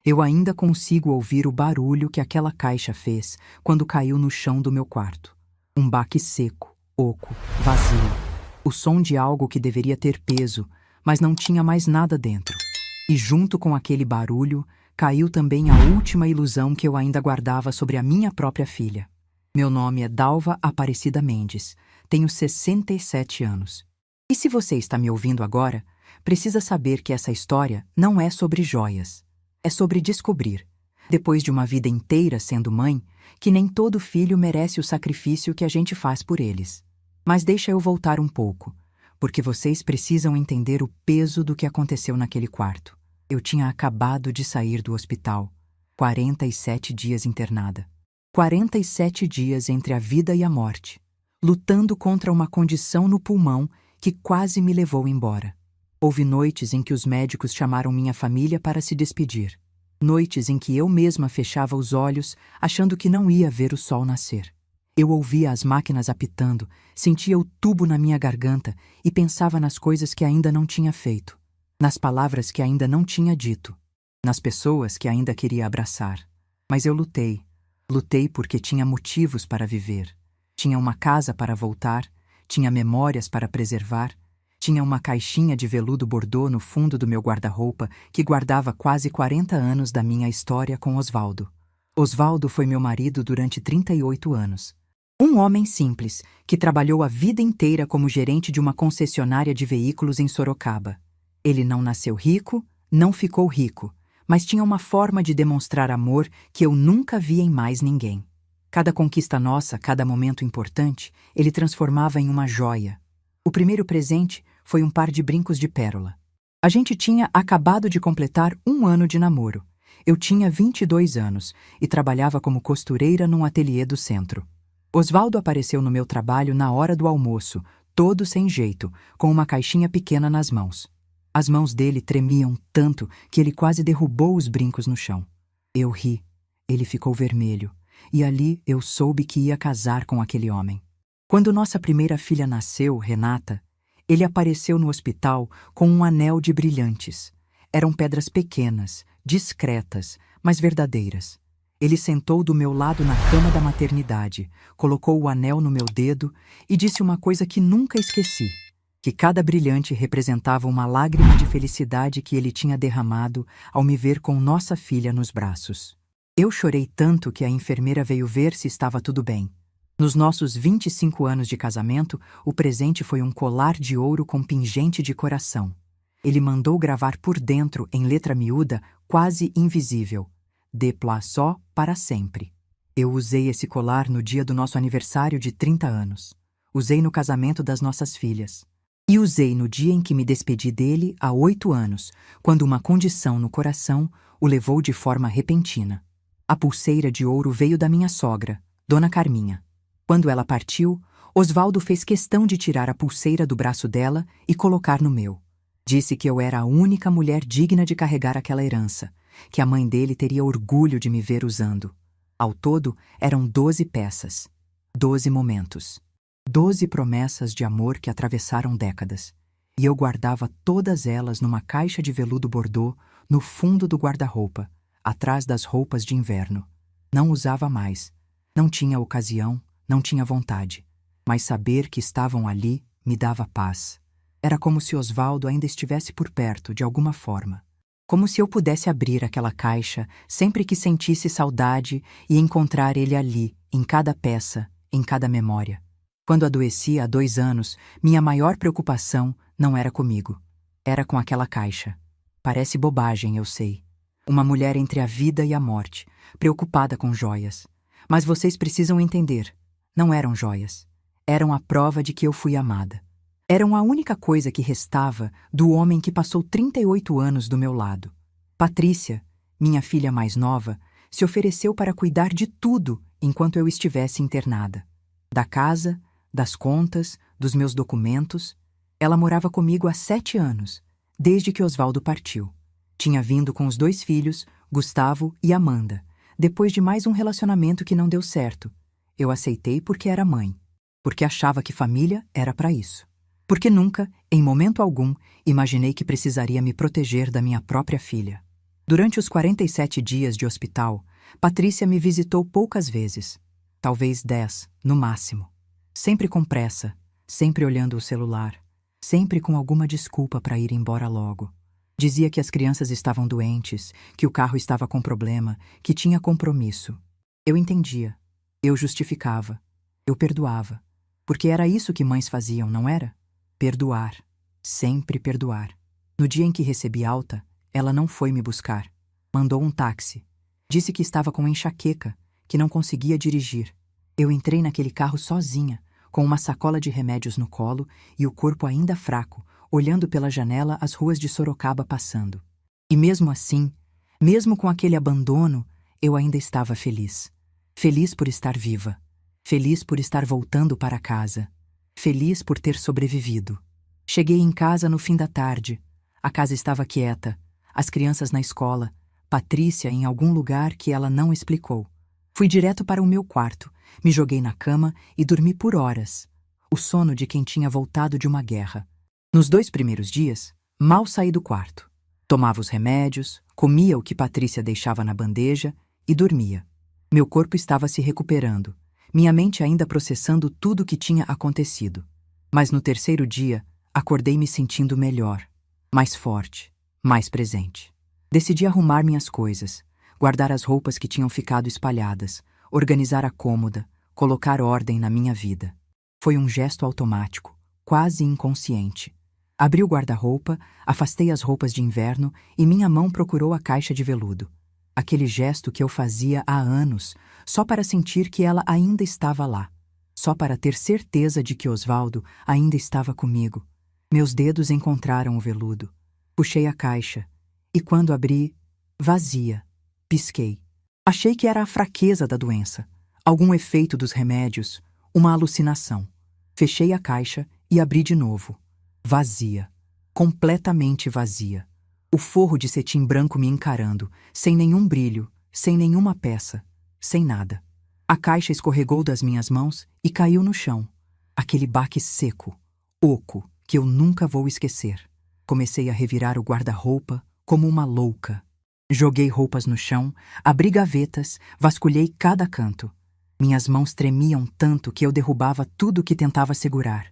Eu ainda consigo ouvir o barulho que aquela caixa fez quando caiu no chão do meu quarto. Um baque seco, oco, vazio. O som de algo que deveria ter peso, mas não tinha mais nada dentro. E junto com aquele barulho, caiu também a última ilusão que eu ainda guardava sobre a minha própria filha. Meu nome é Dalva Aparecida Mendes. Tenho 67 anos. E se você está me ouvindo agora, precisa saber que essa história não é sobre joias. É sobre descobrir, depois de uma vida inteira sendo mãe, que nem todo filho merece o sacrifício que a gente faz por eles. Mas deixa eu voltar um pouco, porque vocês precisam entender o peso do que aconteceu naquele quarto. Eu tinha acabado de sair do hospital, 47 dias internada. 47 dias entre a vida e a morte, lutando contra uma condição no pulmão que quase me levou embora. Houve noites em que os médicos chamaram minha família para se despedir. Noites em que eu mesma fechava os olhos, achando que não ia ver o sol nascer. Eu ouvia as máquinas apitando, sentia o tubo na minha garganta e pensava nas coisas que ainda não tinha feito, nas palavras que ainda não tinha dito, nas pessoas que ainda queria abraçar. Mas eu lutei. Lutei porque tinha motivos para viver. Tinha uma casa para voltar, tinha memórias para preservar, tinha uma caixinha de veludo bordô no fundo do meu guarda-roupa que guardava quase 40 anos da minha história com Osvaldo. Osvaldo foi meu marido durante 38 anos. Um homem simples, que trabalhou a vida inteira como gerente de uma concessionária de veículos em Sorocaba. Ele não nasceu rico, não ficou rico, mas tinha uma forma de demonstrar amor que eu nunca vi em mais ninguém. Cada conquista nossa, cada momento importante, ele transformava em uma joia. O primeiro presente foi um par de brincos de pérola. A gente tinha acabado de completar 1 ano de namoro. Eu tinha 22 anos e trabalhava como costureira num ateliê do centro. Osvaldo apareceu no meu trabalho na hora do almoço, todo sem jeito, com uma caixinha pequena nas mãos. As mãos dele tremiam tanto que ele quase derrubou os brincos no chão. Eu ri. Ele ficou vermelho. E ali eu soube que ia casar com aquele homem. Quando nossa primeira filha nasceu, Renata, ele apareceu no hospital com um anel de brilhantes. Eram pedras pequenas, discretas, mas verdadeiras. Ele sentou do meu lado na cama da maternidade, colocou o anel no meu dedo e disse uma coisa que nunca esqueci, que cada brilhante representava uma lágrima de felicidade que ele tinha derramado ao me ver com nossa filha nos braços. Eu chorei tanto que a enfermeira veio ver se estava tudo bem. Nos nossos 25 anos de casamento, o presente foi um colar de ouro com pingente de coração. Ele mandou gravar por dentro, em letra miúda, quase invisível: De Poisson para sempre. Eu usei esse colar no dia do nosso aniversário de 30 anos. Usei no casamento das nossas filhas. E usei no dia em que me despedi dele há 8 anos, quando uma condição no coração o levou de forma repentina. A pulseira de ouro veio da minha sogra, Dona Carminha. Quando ela partiu, Osvaldo fez questão de tirar a pulseira do braço dela e colocar no meu. Disse que eu era a única mulher digna de carregar aquela herança, que a mãe dele teria orgulho de me ver usando. Ao todo, eram 12 peças, 12 momentos, 12 promessas de amor que atravessaram décadas. E eu guardava todas elas numa caixa de veludo bordô no fundo do guarda-roupa, atrás das roupas de inverno. Não usava mais, não tinha ocasião, não tinha vontade, mas saber que estavam ali me dava paz. Era como se Osvaldo ainda estivesse por perto, de alguma forma. Como se eu pudesse abrir aquela caixa sempre que sentisse saudade e encontrar ele ali, em cada peça, em cada memória. Quando adoeci há 2 anos, minha maior preocupação não era comigo. Era com aquela caixa. Parece bobagem, eu sei. Uma mulher entre a vida e a morte, preocupada com joias. Mas vocês precisam entender. Não eram joias. Eram a prova de que eu fui amada. Eram a única coisa que restava do homem que passou 38 anos do meu lado. Patrícia, minha filha mais nova, se ofereceu para cuidar de tudo enquanto eu estivesse internada. Da casa, das contas, dos meus documentos. Ela morava comigo há 7 anos, desde que Osvaldo partiu. Tinha vindo com os 2 filhos, Gustavo e Amanda, depois de mais um relacionamento que não deu certo. Eu aceitei porque era mãe, porque achava que família era para isso. Porque nunca, em momento algum, imaginei que precisaria me proteger da minha própria filha. Durante os 47 dias de hospital, Patrícia me visitou poucas vezes, talvez 10, no máximo. Sempre com pressa, sempre olhando o celular, sempre com alguma desculpa para ir embora logo. Dizia que as crianças estavam doentes, que o carro estava com problema, que tinha compromisso. Eu entendia, eu justificava, eu perdoava, porque era isso que mães faziam, não era? Perdoar, sempre perdoar. No dia em que recebi alta, ela não foi me buscar. Mandou um táxi. Disse que estava com enxaqueca, que não conseguia dirigir. Eu entrei naquele carro sozinha, com uma sacola de remédios no colo e o corpo ainda fraco, olhando pela janela as ruas de Sorocaba passando. E mesmo assim, mesmo com aquele abandono, eu ainda estava feliz. Feliz por estar viva. Feliz por estar voltando para casa. Feliz por ter sobrevivido. Cheguei em casa no fim da tarde. A casa estava quieta, as crianças na escola, Patrícia em algum lugar que ela não explicou. Fui direto para o meu quarto, me joguei na cama e dormi por horas. O sono de quem tinha voltado de uma guerra. Nos 2 primeiros dias, mal saí do quarto. Tomava os remédios, comia o que Patrícia deixava na bandeja e dormia. Meu corpo estava se recuperando, minha mente ainda processando tudo o que tinha acontecido. Mas no 3º dia, acordei me sentindo melhor, mais forte, mais presente. Decidi arrumar minhas coisas, guardar as roupas que tinham ficado espalhadas, organizar a cômoda, colocar ordem na minha vida. Foi um gesto automático, quase inconsciente. Abri o guarda-roupa, afastei as roupas de inverno e minha mão procurou a caixa de veludo. Aquele gesto que eu fazia há anos, só para sentir que ela ainda estava lá. Só para ter certeza de que Osvaldo ainda estava comigo. Meus dedos encontraram o veludo. Puxei a caixa. E quando abri, vazia. Pisquei. Achei que era a fraqueza da doença, algum efeito dos remédios, uma alucinação. Fechei a caixa e abri de novo. Vazia. Completamente vazia. O forro de cetim branco me encarando, sem nenhum brilho, sem nenhuma peça, sem nada. A caixa escorregou das minhas mãos e caiu no chão. Aquele baque seco, oco, que eu nunca vou esquecer. Comecei a revirar o guarda-roupa como uma louca. Joguei roupas no chão, abri gavetas, vasculhei cada canto. Minhas mãos tremiam tanto que eu derrubava tudo que tentava segurar.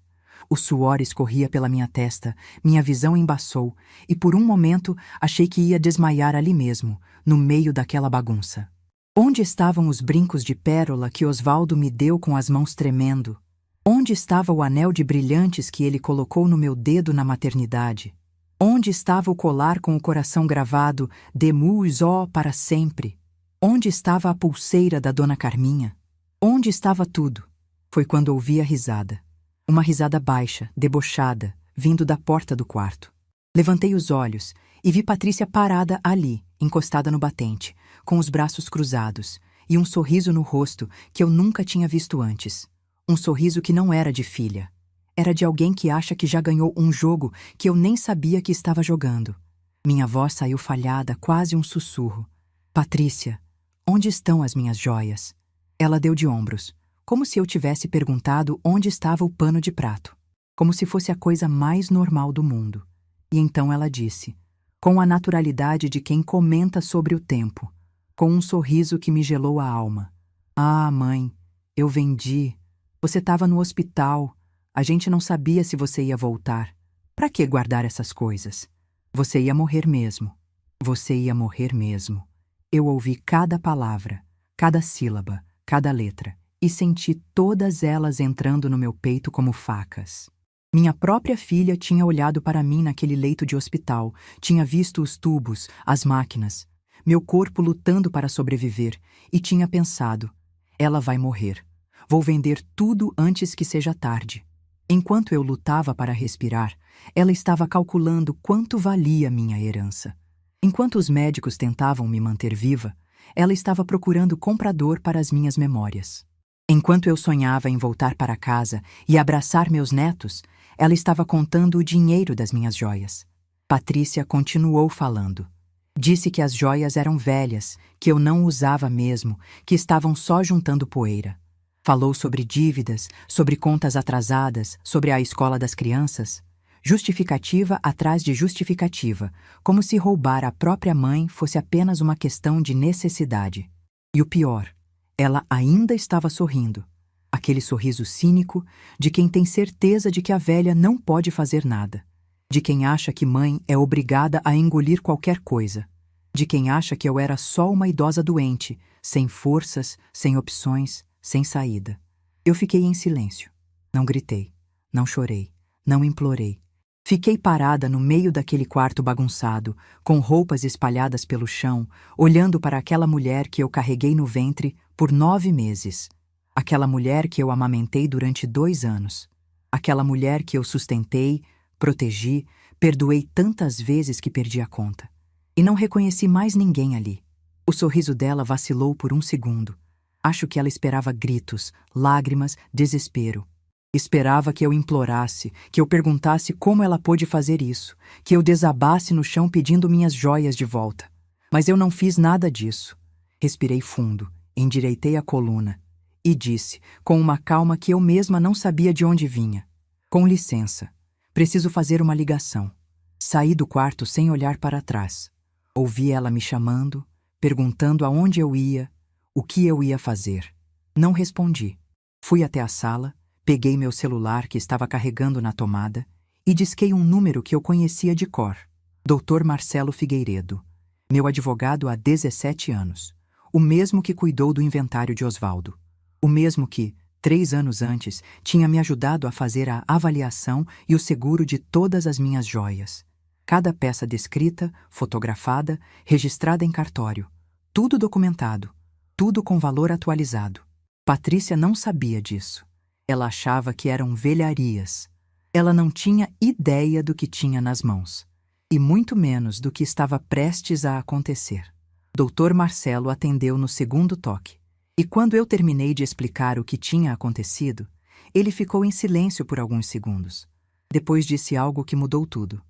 O suor escorria pela minha testa, minha visão embaçou, e por um momento achei que ia desmaiar ali mesmo, no meio daquela bagunça. Onde estavam os brincos de pérola que Osvaldo me deu com as mãos tremendo? Onde estava o anel de brilhantes que ele colocou no meu dedo na maternidade? Onde estava o colar com o coração gravado Demus ó para sempre? Onde estava a pulseira da Dona Carminha? Onde estava tudo? Foi quando ouvi a risada. Uma risada baixa, debochada, vindo da porta do quarto. Levantei os olhos e vi Patrícia parada ali, encostada no batente, com os braços cruzados e um sorriso no rosto que eu nunca tinha visto antes. Um sorriso que não era de filha. Era de alguém que acha que já ganhou um jogo que eu nem sabia que estava jogando. Minha voz saiu falhada, quase um sussurro. Patrícia, onde estão as minhas joias? Ela deu de ombros, como se eu tivesse perguntado onde estava o pano de prato. Como se fosse a coisa mais normal do mundo. E então ela disse, com a naturalidade de quem comenta sobre o tempo, com um sorriso que me gelou a alma. Ah, mãe, eu vendi. Você estava no hospital. A gente não sabia se você ia voltar. Para que guardar essas coisas? Você ia morrer mesmo. Você ia morrer mesmo. Eu ouvi cada palavra, cada sílaba, cada letra, e senti todas elas entrando no meu peito como facas. Minha própria filha tinha olhado para mim naquele leito de hospital, tinha visto os tubos, as máquinas, meu corpo lutando para sobreviver, e tinha pensado, ela vai morrer. Vou vender tudo antes que seja tarde. Enquanto eu lutava para respirar, ela estava calculando quanto valia minha herança. Enquanto os médicos tentavam me manter viva, ela estava procurando comprador para as minhas memórias. Enquanto eu sonhava em voltar para casa e abraçar meus netos, ela estava contando o dinheiro das minhas joias. Patrícia continuou falando. Disse que as joias eram velhas, que eu não usava mesmo, que estavam só juntando poeira. Falou sobre dívidas, sobre contas atrasadas, sobre a escola das crianças. Justificativa atrás de justificativa, como se roubar a própria mãe fosse apenas uma questão de necessidade. E o pior, ela ainda estava sorrindo. Aquele sorriso cínico de quem tem certeza de que a velha não pode fazer nada. De quem acha que mãe é obrigada a engolir qualquer coisa. De quem acha que eu era só uma idosa doente, sem forças, sem opções, sem saída. Eu fiquei em silêncio. Não gritei, não chorei, não implorei. Fiquei parada no meio daquele quarto bagunçado, com roupas espalhadas pelo chão, olhando para aquela mulher que eu carreguei no ventre por 9 meses. Aquela mulher que eu amamentei durante 2 anos. Aquela mulher que eu sustentei, protegi, perdoei tantas vezes que perdi a conta. E não reconheci mais ninguém ali. O sorriso dela vacilou por 1 segundo. Acho que ela esperava gritos, lágrimas, desespero. Esperava que eu implorasse, que eu perguntasse como ela pôde fazer isso, que eu desabasse no chão pedindo minhas joias de volta. Mas eu não fiz nada disso. Respirei fundo, endireitei a coluna e disse, com uma calma que eu mesma não sabia de onde vinha: com licença, preciso fazer uma ligação. Saí do quarto sem olhar para trás. Ouvi ela me chamando, perguntando aonde eu ia, o que eu ia fazer. Não respondi. Fui até a sala, peguei meu celular que estava carregando na tomada e disquei um número que eu conhecia de cor. Dr. Marcelo Figueiredo, meu advogado há 17 anos. O mesmo que cuidou do inventário de Osvaldo. O mesmo que, 3 anos antes, tinha me ajudado a fazer a avaliação e o seguro de todas as minhas joias. Cada peça descrita, fotografada, registrada em cartório. Tudo documentado. Tudo com valor atualizado. Patrícia não sabia disso. Ela achava que eram velharias. Ela não tinha ideia do que tinha nas mãos. E muito menos do que estava prestes a acontecer. Dr. Marcelo atendeu no segundo toque. E quando eu terminei de explicar o que tinha acontecido, ele ficou em silêncio por alguns segundos. Depois disse algo que mudou tudo.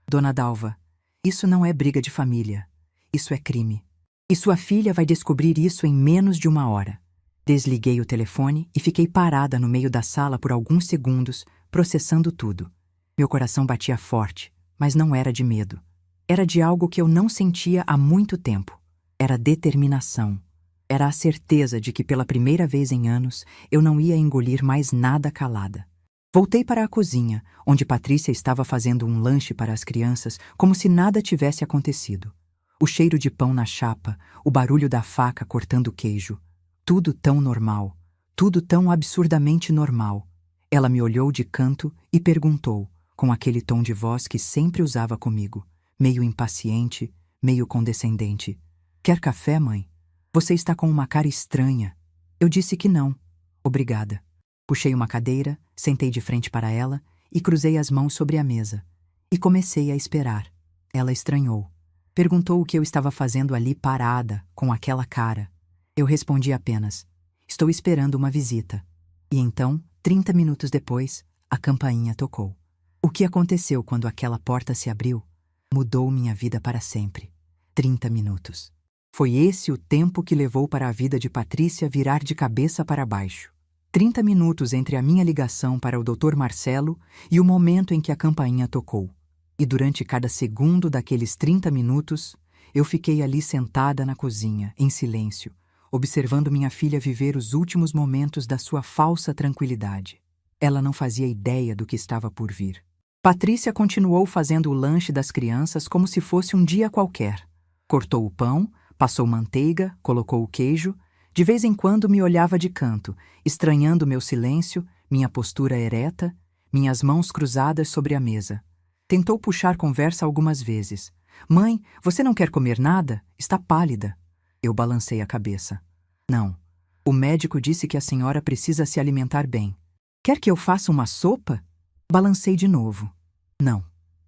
Dona Dalva, isso não é briga de família. Isso é crime. E sua filha vai descobrir isso em menos de 1 hora. Desliguei o telefone e fiquei parada no meio da sala por alguns segundos, processando tudo. Meu coração batia forte, mas não era de medo. Era de algo que eu não sentia há muito tempo. Era determinação. Era a certeza de que pela primeira vez em anos eu não ia engolir mais nada calada. Voltei para a cozinha, onde Patrícia estava fazendo um lanche para as crianças, como se nada tivesse acontecido. O cheiro de pão na chapa, o barulho da faca cortando queijo. Tudo tão normal, tudo tão absurdamente normal. Ela me olhou de canto e perguntou, com aquele tom de voz que sempre usava comigo, meio impaciente, meio condescendente: "Quer café, mãe? Você está com uma cara estranha." Eu disse que não. Obrigada. Puxei uma cadeira, sentei de frente para ela e cruzei as mãos sobre a mesa. E comecei a esperar. Ela estranhou. Perguntou o que eu estava fazendo ali parada, com aquela cara. Eu respondi apenas: "Estou esperando uma visita." E então, 30 minutos depois, a campainha tocou. O que aconteceu quando aquela porta se abriu mudou minha vida para sempre. 30 minutos. Foi esse o tempo que levou para a vida de Patrícia virar de cabeça para baixo. 30 minutos entre a minha ligação para o Dr. Marcelo e o momento em que a campainha tocou. E durante cada segundo daqueles 30 minutos, eu fiquei ali sentada na cozinha, em silêncio, observando minha filha viver os últimos momentos da sua falsa tranquilidade. Ela não fazia ideia do que estava por vir. Patrícia continuou fazendo o lanche das crianças como se fosse um dia qualquer. Cortou o pão, passou manteiga, colocou o queijo. De vez em quando me olhava de canto, estranhando meu silêncio, minha postura ereta, minhas mãos cruzadas sobre a mesa. Tentou puxar conversa algumas vezes. "Mãe, você não quer comer nada? Está pálida." Eu balancei a cabeça. "Não. O médico disse que a senhora precisa se alimentar bem." "Quer que eu faça uma sopa?" Balancei de novo. "Não."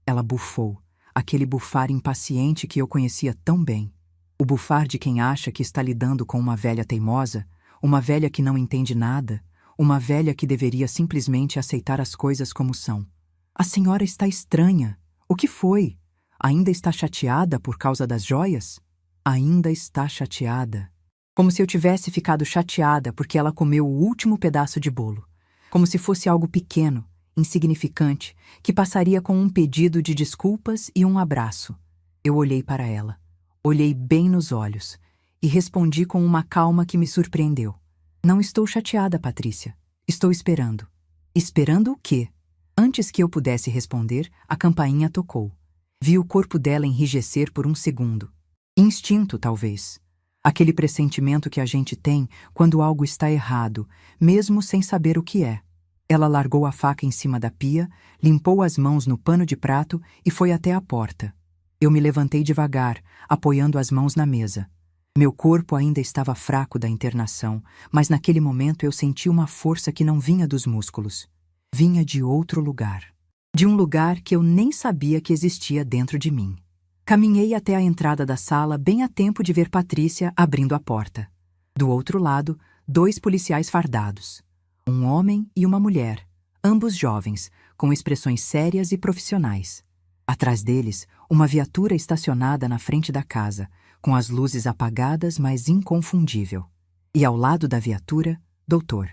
Ela bufou, aquele bufar impaciente que eu conhecia tão bem. O bufar de quem acha que está lidando com uma velha teimosa, uma velha que não entende nada, uma velha que deveria simplesmente aceitar as coisas como são. "A senhora está estranha. O que foi? Ainda está chateada por causa das joias?" Ainda está chateada. Como se eu tivesse ficado chateada porque ela comeu o último pedaço de bolo. Como se fosse algo pequeno, insignificante, que passaria com um pedido de desculpas e um abraço. Eu olhei para ela, olhei bem nos olhos e respondi com uma calma que me surpreendeu. Não estou chateada, Patrícia. Estou esperando. Esperando o quê? Antes que eu pudesse responder, a campainha tocou. Vi o corpo dela enrijecer por um segundo. Instinto, talvez. Aquele pressentimento que a gente tem quando algo está errado, mesmo sem saber o que é. Ela largou a faca em cima da pia, limpou as mãos no pano de prato e foi até a porta. Eu me levantei devagar, apoiando as mãos na mesa. Meu corpo ainda estava fraco da internação, mas naquele momento eu senti uma força que não vinha dos músculos. Vinha de outro lugar. De um lugar que eu nem sabia que existia dentro de mim. Caminhei até a entrada da sala bem a tempo de ver Patrícia abrindo a porta. Do outro lado, 2 policiais fardados. Um homem e uma mulher, ambos jovens, com expressões sérias e profissionais. Atrás deles, uma viatura estacionada na frente da casa, com as luzes apagadas, mas inconfundível. E ao lado da viatura, doutor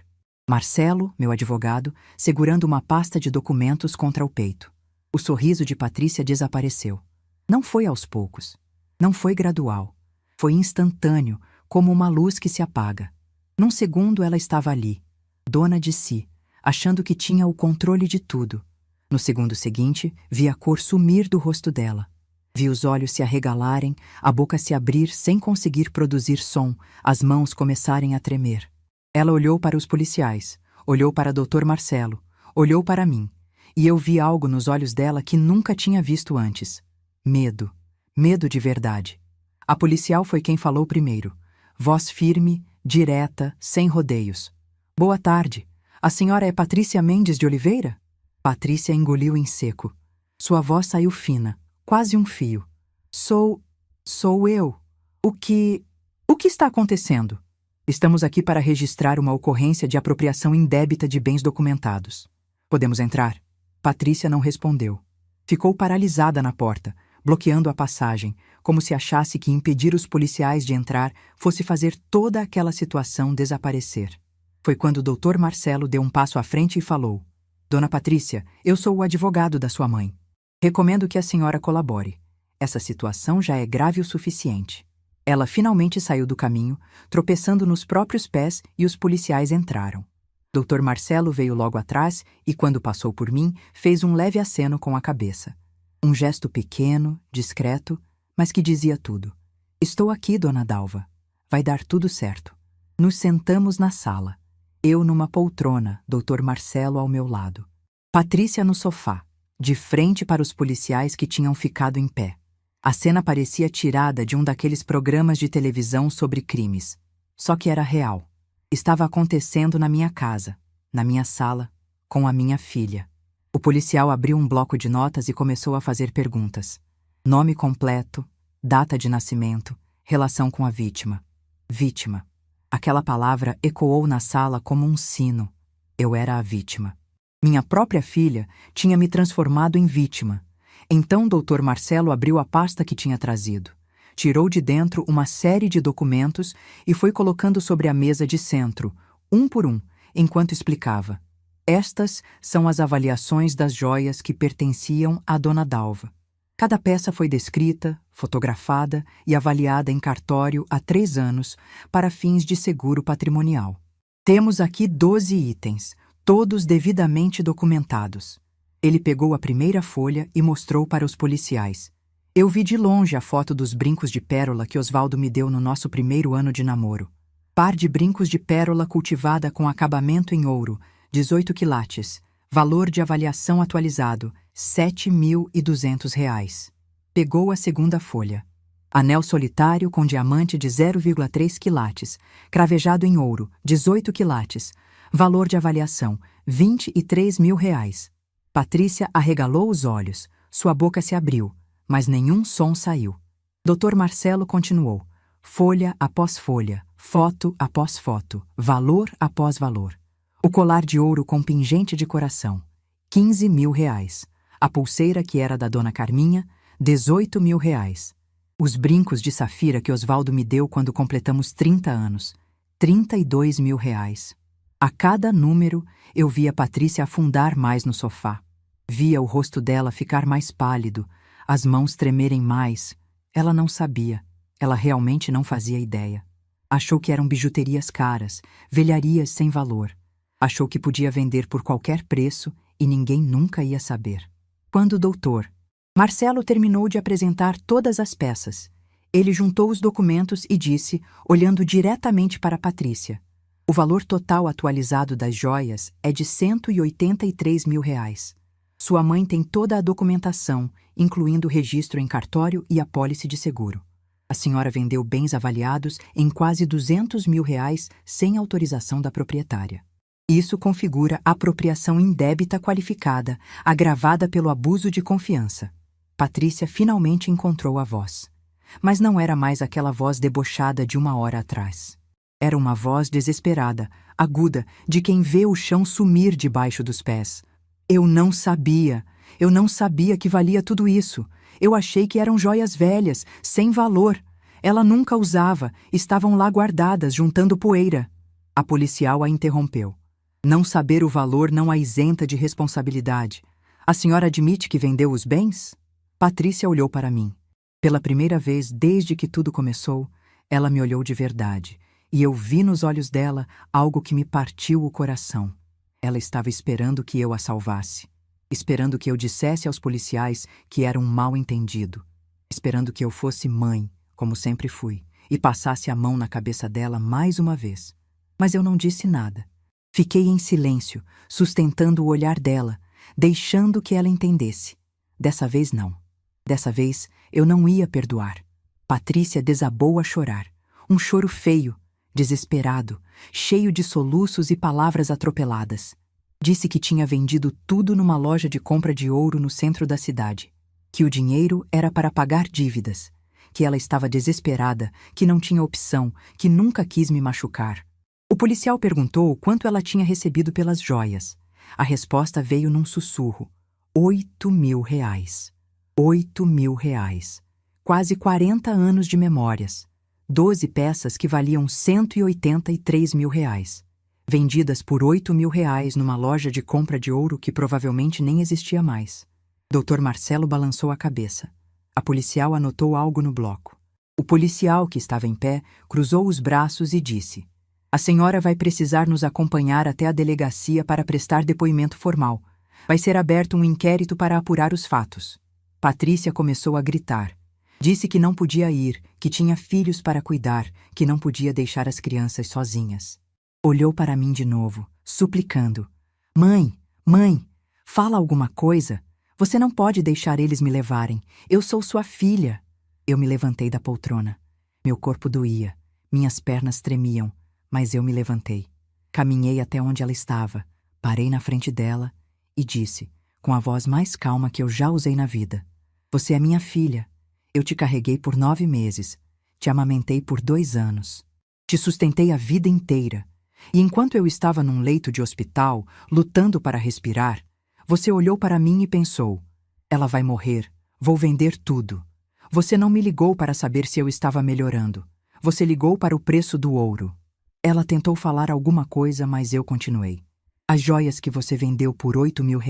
Marcelo, meu advogado, segurando uma pasta de documentos contra o peito. O sorriso de Patrícia desapareceu. Não foi aos poucos. Não foi gradual. Foi instantâneo, como uma luz que se apaga. Num segundo ela estava ali, dona de si, achando que tinha o controle de tudo. No segundo seguinte, vi a cor sumir do rosto dela. Vi os olhos se arregalarem, a boca se abrir sem conseguir produzir som, as mãos começarem a tremer. Ela olhou para os policiais, olhou para Dr. Marcelo, olhou para mim, e eu vi algo nos olhos dela que nunca tinha visto antes. Medo. Medo de verdade. A policial foi quem falou primeiro. Voz firme, direta, sem rodeios. Boa tarde. A senhora é Patrícia Mendes de Oliveira? Patrícia engoliu em seco. Sua voz saiu fina, quase um fio. Sou eu. O que está acontecendo? Estamos aqui para registrar uma ocorrência de apropriação indébita de bens documentados. Podemos entrar? Patrícia não respondeu. Ficou paralisada na porta, bloqueando a passagem, como se achasse que impedir os policiais de entrar fosse fazer toda aquela situação desaparecer. Foi quando o Dr. Marcelo deu um passo à frente e falou: Dona Patrícia, eu sou o advogado da sua mãe. Recomendo que a senhora colabore. Essa situação já é grave o suficiente. Ela finalmente saiu do caminho, tropeçando nos próprios pés, e os policiais entraram. Dr. Marcelo veio logo atrás e, quando passou por mim, fez um leve aceno com a cabeça. Um gesto pequeno, discreto, mas que dizia tudo. Estou aqui, dona Dalva. Vai dar tudo certo. Nos sentamos na sala. Eu numa poltrona, Dr. Marcelo ao meu lado. Patrícia no sofá, de frente para os policiais que tinham ficado em pé. A cena parecia tirada de um daqueles programas de televisão sobre crimes. Só que era real. Estava acontecendo na minha casa, na minha sala, com a minha filha. O policial abriu um bloco de notas e começou a fazer perguntas. Nome completo, data de nascimento, relação com a vítima. Vítima. Aquela palavra ecoou na sala como um sino. Eu era a vítima. Minha própria filha tinha me transformado em vítima. Então Dr. Marcelo abriu a pasta que tinha trazido. Tirou de dentro uma série de documentos e foi colocando sobre a mesa de centro, um por um, enquanto explicava. Estas são as avaliações das joias que pertenciam à dona Dalva. Cada peça foi descrita, fotografada e avaliada em cartório há 3 anos para fins de seguro patrimonial. Temos aqui 12 itens, todos devidamente documentados. Ele pegou a primeira folha e mostrou para os policiais. Eu vi de longe a foto dos brincos de pérola que Osvaldo me deu no nosso primeiro ano de namoro. Par de brincos de pérola cultivada com acabamento em ouro, 18 quilates, valor de avaliação atualizado, R$ 7.200. Pegou a segunda folha. Anel solitário com diamante de 0,3 quilates, cravejado em ouro, 18 quilates, valor de avaliação, R$ 23.000. Patrícia arregalou os olhos, sua boca se abriu, mas nenhum som saiu. Dr. Marcelo continuou, folha após folha, foto após foto, valor após valor. O colar de ouro com pingente de coração, R$ 15.000. A pulseira que era da dona Carminha, R$ 18.000. Os brincos de safira que Osvaldo me deu quando completamos 30 anos, R$ 32.000. A cada número, eu via Patrícia afundar mais no sofá. Via o rosto dela ficar mais pálido, as mãos tremerem mais. Ela não sabia. Ela realmente não fazia ideia. Achou que eram bijuterias caras, velharias sem valor. Achou que podia vender por qualquer preço e ninguém nunca ia saber. Quando o doutor Marcelo terminou de apresentar todas as peças, ele juntou os documentos e disse, olhando diretamente para Patrícia: o valor total atualizado das joias é de R$ 183 mil. Sua mãe tem toda a documentação, incluindo o registro em cartório e apólice de seguro. A senhora vendeu bens avaliados em quase R$ 200 mil sem autorização da proprietária. Isso configura apropriação indébita qualificada, agravada pelo abuso de confiança. Patrícia finalmente encontrou a voz. Mas não era mais aquela voz debochada de uma hora atrás. Era uma voz desesperada, aguda, de quem vê o chão sumir debaixo dos pés. Eu não sabia que valia tudo isso. Eu achei que eram joias velhas, sem valor. Ela nunca usava, estavam lá guardadas, juntando poeira. A policial a interrompeu. Não saber o valor não a isenta de responsabilidade. A senhora admite que vendeu os bens? Patrícia olhou para mim. Pela primeira vez desde que tudo começou, ela me olhou de verdade, e eu vi nos olhos dela algo que me partiu o coração. Ela estava esperando que eu a salvasse, esperando que eu dissesse aos policiais que era um mal-entendido, esperando que eu fosse mãe, como sempre fui, e passasse a mão na cabeça dela mais uma vez. Mas eu não disse nada. Fiquei em silêncio, sustentando o olhar dela, deixando que ela entendesse. Dessa vez não. Dessa vez eu não ia perdoar. Patrícia desabou a chorar. Um choro feio, desesperado, cheio de soluços e palavras atropeladas. Disse que tinha vendido tudo numa loja de compra de ouro no centro da cidade. Que o dinheiro era para pagar dívidas. Que ela estava desesperada, que não tinha opção, que nunca quis me machucar. O policial perguntou quanto ela tinha recebido pelas joias. A resposta veio num sussurro. R$ 8 mil. R$ 8 mil. Quase 40 anos de memórias. 12 peças que valiam R$ 183 mil. Vendidas por R$ 8 mil numa loja de compra de ouro que provavelmente nem existia mais. Dr. Marcelo balançou a cabeça. A policial anotou algo no bloco. O policial, que estava em pé, cruzou os braços e disse: a senhora vai precisar nos acompanhar até a delegacia para prestar depoimento formal. Vai ser aberto um inquérito para apurar os fatos. Patrícia começou a gritar. Disse que não podia ir, que tinha filhos para cuidar, que não podia deixar as crianças sozinhas. Olhou para mim de novo, suplicando. Mãe, fala alguma coisa. Você não pode deixar eles me levarem. Eu sou sua filha. Eu me levantei da poltrona. Meu corpo doía, minhas pernas tremiam. Mas eu me levantei. Caminhei até onde ela estava, parei na frente dela e disse, com a voz mais calma que eu já usei na vida: você é minha filha. Eu te carreguei por 9 meses. Te amamentei por 2 anos. Te sustentei a vida inteira. E enquanto eu estava num leito de hospital, lutando para respirar, você olhou para mim e pensou: ela vai morrer, vou vender tudo. Você não me ligou para saber se eu estava melhorando. Você ligou para o preço do ouro. Ela tentou falar alguma coisa, mas eu continuei. As joias que você vendeu por R$ 8 mil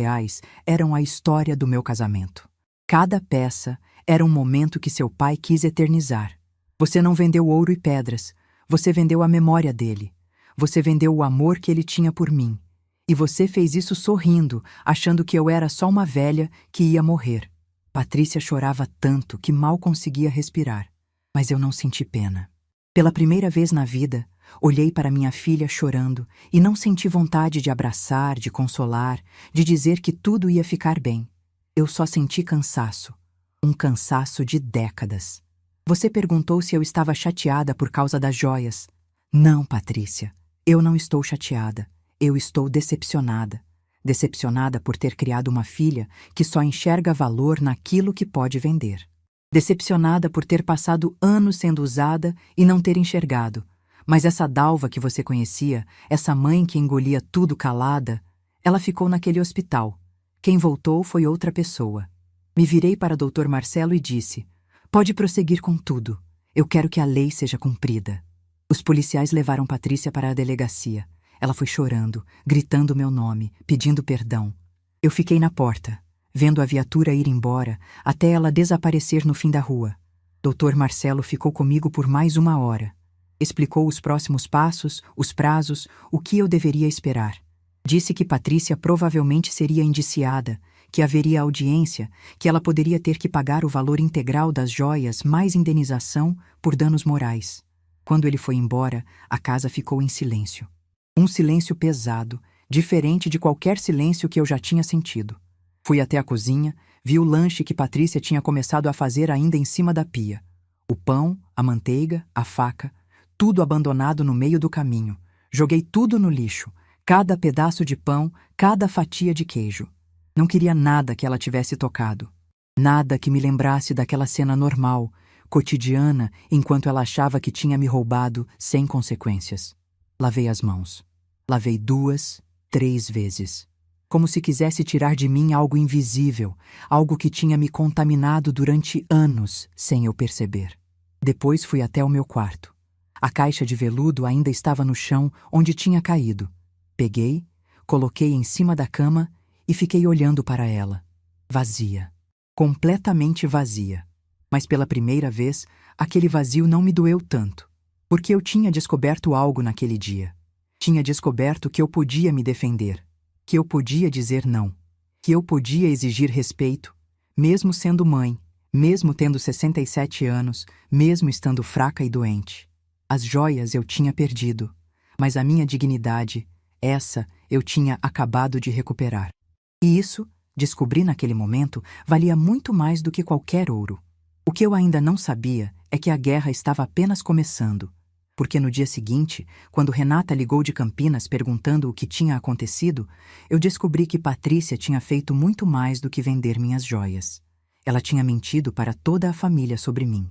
eram a história do meu casamento. Cada peça era um momento que seu pai quis eternizar. Você não vendeu ouro e pedras. Você vendeu a memória dele. Você vendeu o amor que ele tinha por mim. E você fez isso sorrindo, achando que eu era só uma velha que ia morrer. Patrícia chorava tanto que mal conseguia respirar. Mas eu não senti pena. Pela primeira vez na vida, olhei para minha filha chorando e não senti vontade de abraçar, de consolar, de dizer que tudo ia ficar bem. Eu só senti cansaço. Um cansaço de décadas. Você perguntou se eu estava chateada por causa das joias. Não, Patrícia. Eu não estou chateada. Eu estou decepcionada. Decepcionada por ter criado uma filha que só enxerga valor naquilo que pode vender. Decepcionada por ter passado anos sendo usada e não ter enxergado. Mas essa Dalva que você conhecia, essa mãe que engolia tudo calada, ela ficou naquele hospital. Quem voltou foi outra pessoa. Me virei para Dr. Marcelo e disse: pode prosseguir com tudo. Eu quero que a lei seja cumprida. Os policiais levaram Patrícia para a delegacia. Ela foi chorando, gritando meu nome, pedindo perdão. Eu fiquei na porta, vendo a viatura ir embora, até ela desaparecer no fim da rua. Dr. Marcelo ficou comigo por mais 1 hora. Explicou os próximos passos, os prazos, o que eu deveria esperar. Disse que Patrícia provavelmente seria indiciada, que haveria audiência, que ela poderia ter que pagar o valor integral das joias mais indenização por danos morais. Quando ele foi embora, a casa ficou em silêncio. Um silêncio pesado, diferente de qualquer silêncio que eu já tinha sentido. Fui até a cozinha, vi o lanche que Patrícia tinha começado a fazer ainda em cima da pia. O pão, a manteiga, a faca, tudo abandonado no meio do caminho. Joguei tudo no lixo, cada pedaço de pão, cada fatia de queijo. Não queria nada que ela tivesse tocado. Nada que me lembrasse daquela cena normal, cotidiana, enquanto ela achava que tinha me roubado sem consequências. Lavei as mãos. Lavei 2, 3 vezes. Como se quisesse tirar de mim algo invisível, algo que tinha me contaminado durante anos sem eu perceber. Depois fui até o meu quarto. A caixa de veludo ainda estava no chão onde tinha caído. Peguei, coloquei em cima da cama e fiquei olhando para ela. Vazia. Completamente vazia. Mas pela primeira vez, aquele vazio não me doeu tanto. Porque eu tinha descoberto algo naquele dia. Tinha descoberto que eu podia me defender. Que eu podia dizer não. Que eu podia exigir respeito, mesmo sendo mãe, mesmo tendo 67 anos, mesmo estando fraca e doente. As joias eu tinha perdido, mas a minha dignidade, essa eu tinha acabado de recuperar. E isso, descobri naquele momento, valia muito mais do que qualquer ouro. O que eu ainda não sabia é que a guerra estava apenas começando, porque no dia seguinte, quando Renata ligou de Campinas perguntando o que tinha acontecido, eu descobri que Patrícia tinha feito muito mais do que vender minhas joias. Ela tinha mentido para toda a família sobre mim.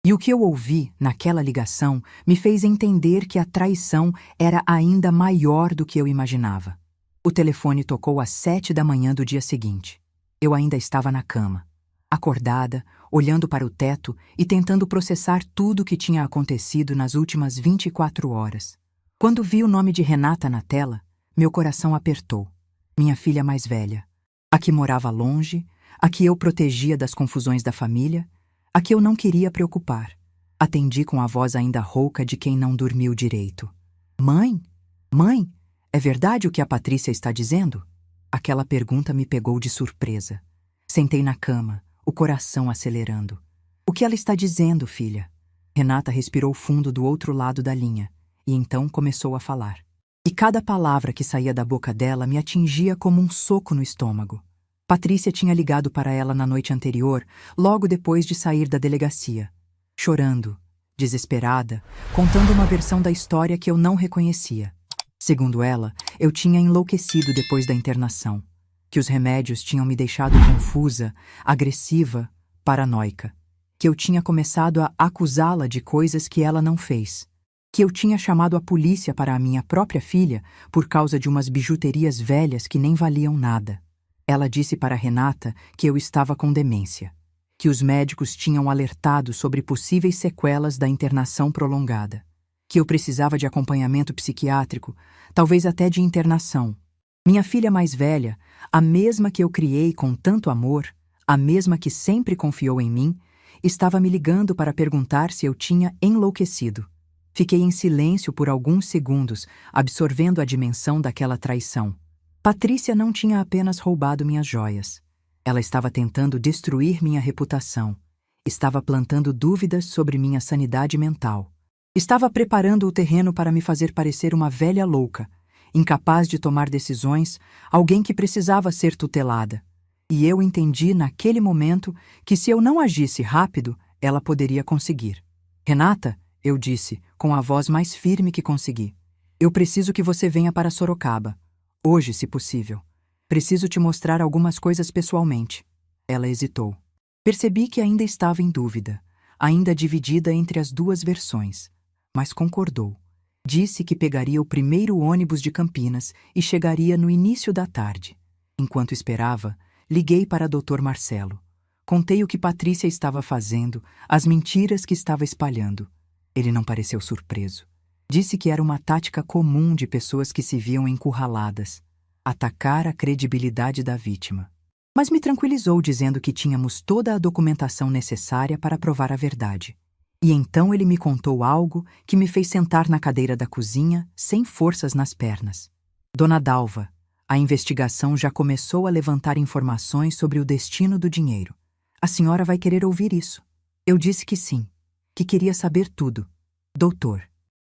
E o que eu ouvi naquela ligação me fez entender que a traição era ainda maior do que eu imaginava. O telefone tocou às 7 da manhã do dia seguinte. Eu ainda estava na cama, acordada, olhando para o teto e tentando processar tudo o que tinha acontecido nas últimas 24 horas. Quando vi o nome de Renata na tela, meu coração apertou. Minha filha mais velha, a que morava longe, a que eu protegia das confusões da família, a que eu não queria preocupar. Atendi com a voz ainda rouca de quem não dormiu direito. Mãe? Mãe? É verdade o que a Patrícia está dizendo? Aquela pergunta me pegou de surpresa. Sentei na cama, o coração acelerando. O que ela está dizendo, filha? Renata respirou fundo do outro lado da linha, e então começou a falar. E cada palavra que saía da boca dela me atingia como um soco no estômago. Patrícia tinha ligado para ela na noite anterior, logo depois de sair da delegacia. Chorando, desesperada, contando uma versão da história que eu não reconhecia. Segundo ela, eu tinha enlouquecido depois da internação, que os remédios tinham me deixado confusa, agressiva, paranoica, que eu tinha começado a acusá-la de coisas que ela não fez, que eu tinha chamado a polícia para a minha própria filha por causa de umas bijuterias velhas que nem valiam nada. Ela disse para Renata que eu estava com demência, que os médicos tinham alertado sobre possíveis sequelas da internação prolongada, que eu precisava de acompanhamento psiquiátrico, talvez até de internação. Minha filha mais velha, a mesma que eu criei com tanto amor, a mesma que sempre confiou em mim, estava me ligando para perguntar se eu tinha enlouquecido. Fiquei em silêncio por alguns segundos, absorvendo a dimensão daquela traição. Patrícia não tinha apenas roubado minhas joias. Ela estava tentando destruir minha reputação. Estava plantando dúvidas sobre minha sanidade mental. Estava preparando o terreno para me fazer parecer uma velha louca, incapaz de tomar decisões, alguém que precisava ser tutelada. E eu entendi naquele momento que se eu não agisse rápido, ela poderia conseguir. Renata, eu disse, com a voz mais firme que consegui, eu preciso que você venha para Sorocaba. Hoje, se possível. Preciso te mostrar algumas coisas pessoalmente. Ela hesitou. Percebi que ainda estava em dúvida, ainda dividida entre as duas versões, mas concordou. Disse que pegaria o primeiro ônibus de Campinas e chegaria no início da tarde. Enquanto esperava, liguei para Dr. Marcelo. Contei o que Patrícia estava fazendo, as mentiras que estava espalhando. Ele não pareceu surpreso. Disse que era uma tática comum de pessoas que se viam encurraladas, atacar a credibilidade da vítima. Mas me tranquilizou dizendo que tínhamos toda a documentação necessária para provar a verdade. E então ele me contou algo que me fez sentar na cadeira da cozinha sem forças nas pernas. Dona Dalva, a investigação já começou a levantar informações sobre o destino do dinheiro. A senhora vai querer ouvir isso. Eu disse que sim, que queria saber tudo. Doutor.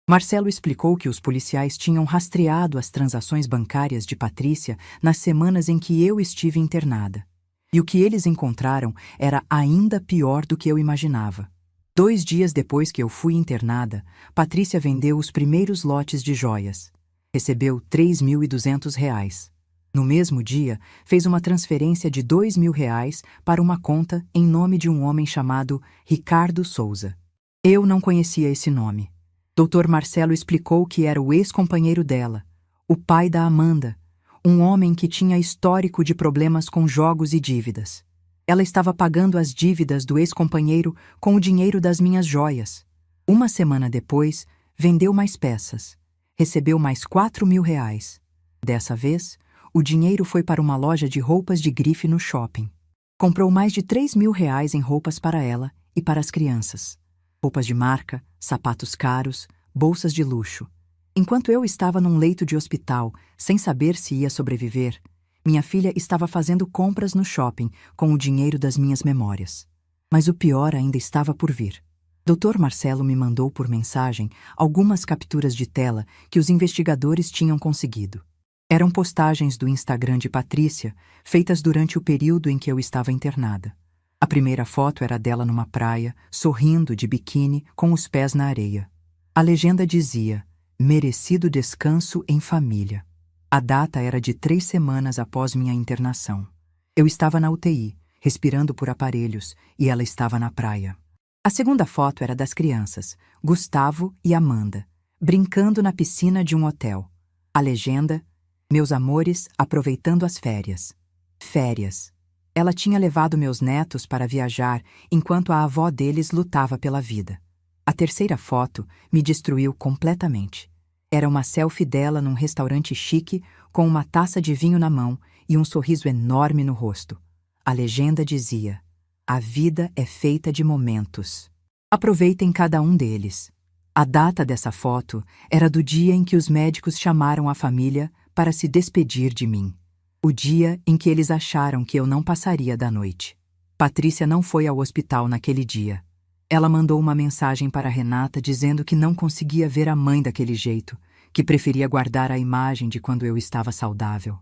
Marcelo explicou que os policiais tinham rastreado as transações bancárias de Patrícia nas semanas em que eu estive internada. E o que eles encontraram era ainda pior do que eu imaginava. 2 dias depois que eu fui internada, Patrícia vendeu os primeiros lotes de joias. Recebeu R$ 3.200. No mesmo dia, fez uma transferência de R$ 2.000 para uma conta em nome de um homem chamado Ricardo Souza. Eu não conhecia esse nome. Dr. Marcelo explicou que era o ex-companheiro dela, o pai da Amanda, um homem que tinha histórico de problemas com jogos e dívidas. Ela estava pagando as dívidas do ex-companheiro com o dinheiro das minhas joias. 1 semana depois, vendeu mais peças. Recebeu mais R$ 4.000. Dessa vez, o dinheiro foi para uma loja de roupas de grife no shopping. Comprou mais de R$ 3.000 em roupas para ela e para as crianças. Roupas de marca, sapatos caros, bolsas de luxo. Enquanto eu estava num leito de hospital, sem saber se ia sobreviver, minha filha estava fazendo compras no shopping com o dinheiro das minhas memórias. Mas o pior ainda estava por vir. Dr. Marcelo me mandou por mensagem algumas capturas de tela que os investigadores tinham conseguido. Eram postagens do Instagram de Patrícia, feitas durante o período em que eu estava internada. A primeira foto era dela numa praia, sorrindo de biquíni, com os pés na areia. A legenda dizia: merecido descanso em família. A data era de 3 semanas após minha internação. Eu estava na UTI, respirando por aparelhos, e ela estava na praia. A segunda foto era das crianças, Gustavo e Amanda, brincando na piscina de um hotel. A legenda: meus amores aproveitando as férias. Férias. Ela tinha levado meus netos para viajar enquanto a avó deles lutava pela vida. A terceira foto me destruiu completamente. Era uma selfie dela num restaurante chique com uma taça de vinho na mão e um sorriso enorme no rosto. A legenda dizia: a vida é feita de momentos. Aproveitem cada um deles. A data dessa foto era do dia em que os médicos chamaram a família para se despedir de mim. O dia em que eles acharam que eu não passaria da noite. Patrícia não foi ao hospital naquele dia. Ela mandou uma mensagem para Renata dizendo que não conseguia ver a mãe daquele jeito, que preferia guardar a imagem de quando eu estava saudável.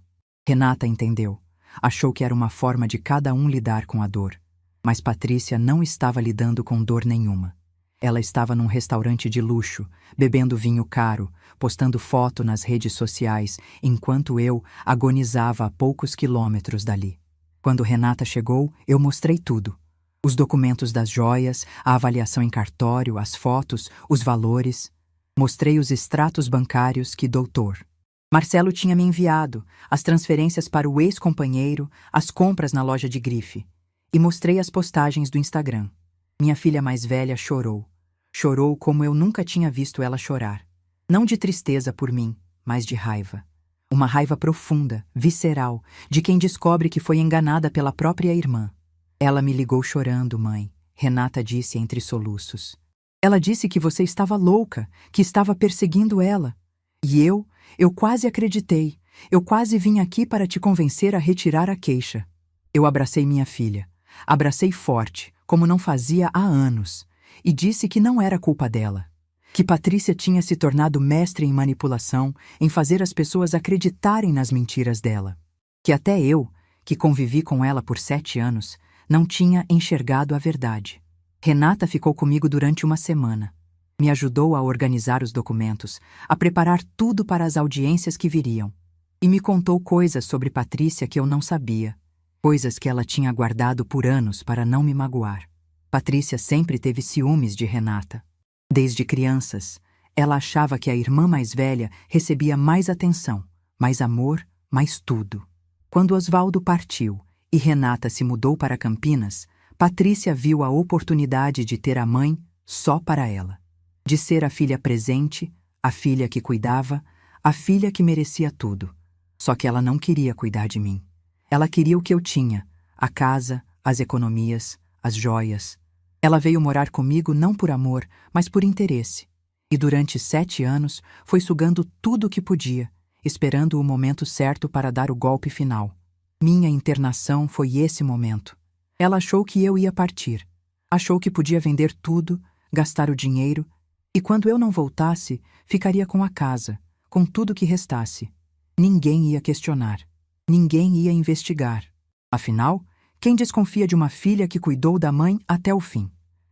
Renata entendeu. Achou que era uma forma de cada um lidar com a dor. Mas Patrícia não estava lidando com dor nenhuma. Ela estava num restaurante de luxo, bebendo vinho caro, postando foto nas redes sociais, enquanto eu agonizava a poucos quilômetros dali. Quando Renata chegou, eu mostrei tudo. Os documentos das joias, a avaliação em cartório, as fotos, os valores. Mostrei os extratos bancários que Dr. Marcelo tinha me enviado, as transferências para o ex-companheiro, as compras na loja de grife. E mostrei as postagens do Instagram. Minha filha mais velha chorou. Chorou como eu nunca tinha visto ela chorar. Não de tristeza por mim, mas de raiva. Uma raiva profunda, visceral, de quem descobre que foi enganada pela própria irmã. Ela me ligou chorando, mãe, Renata disse entre soluços. Ela disse que você estava louca, que estava perseguindo ela. E eu quase acreditei. Eu quase vim aqui para te convencer a retirar a queixa. Eu abracei minha filha. Abracei forte, como não fazia há anos, e disse que não era culpa dela. Que Patrícia tinha se tornado mestre em manipulação, em fazer as pessoas acreditarem nas mentiras dela. Que até eu, que convivi com ela por 7 anos, não tinha enxergado a verdade. Renata ficou comigo durante 1 semana. Me ajudou a organizar os documentos, a preparar tudo para as audiências que viriam. E me contou coisas sobre Patrícia que eu não sabia. Coisas que ela tinha guardado por anos para não me magoar. Patrícia sempre teve ciúmes de Renata. Desde crianças, ela achava que a irmã mais velha recebia mais atenção, mais amor, mais tudo. Quando Osvaldo partiu e Renata se mudou para Campinas, Patrícia viu a oportunidade de ter a mãe só para ela. De ser a filha presente, A filha que cuidava, a filha que merecia tudo. Só que ela não queria cuidar de mim. Ela queria o que eu tinha: a casa, as economias, as joias. Ela veio morar comigo não por amor, mas por interesse. E durante 7 anos foi sugando tudo o que podia, esperando o momento certo para dar o golpe final. Minha internação foi esse momento. Ela achou que eu ia partir. Achou que podia vender tudo, gastar o dinheiro, e quando eu não voltasse, ficaria com a casa, com tudo que restasse. Ninguém ia questionar. Ninguém ia investigar. Afinal, quem desconfia de uma filha que cuidou da mãe até o fim?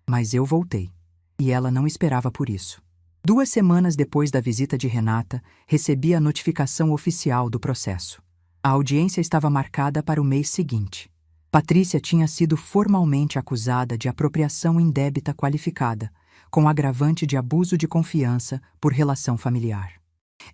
Mas eu voltei. E ela não esperava por isso. 2 semanas depois da visita de Renata, recebi a notificação oficial do processo. A audiência estava marcada para o mês seguinte. Patrícia tinha sido formalmente acusada de apropriação indébita qualificada, com agravante de abuso de confiança por relação familiar.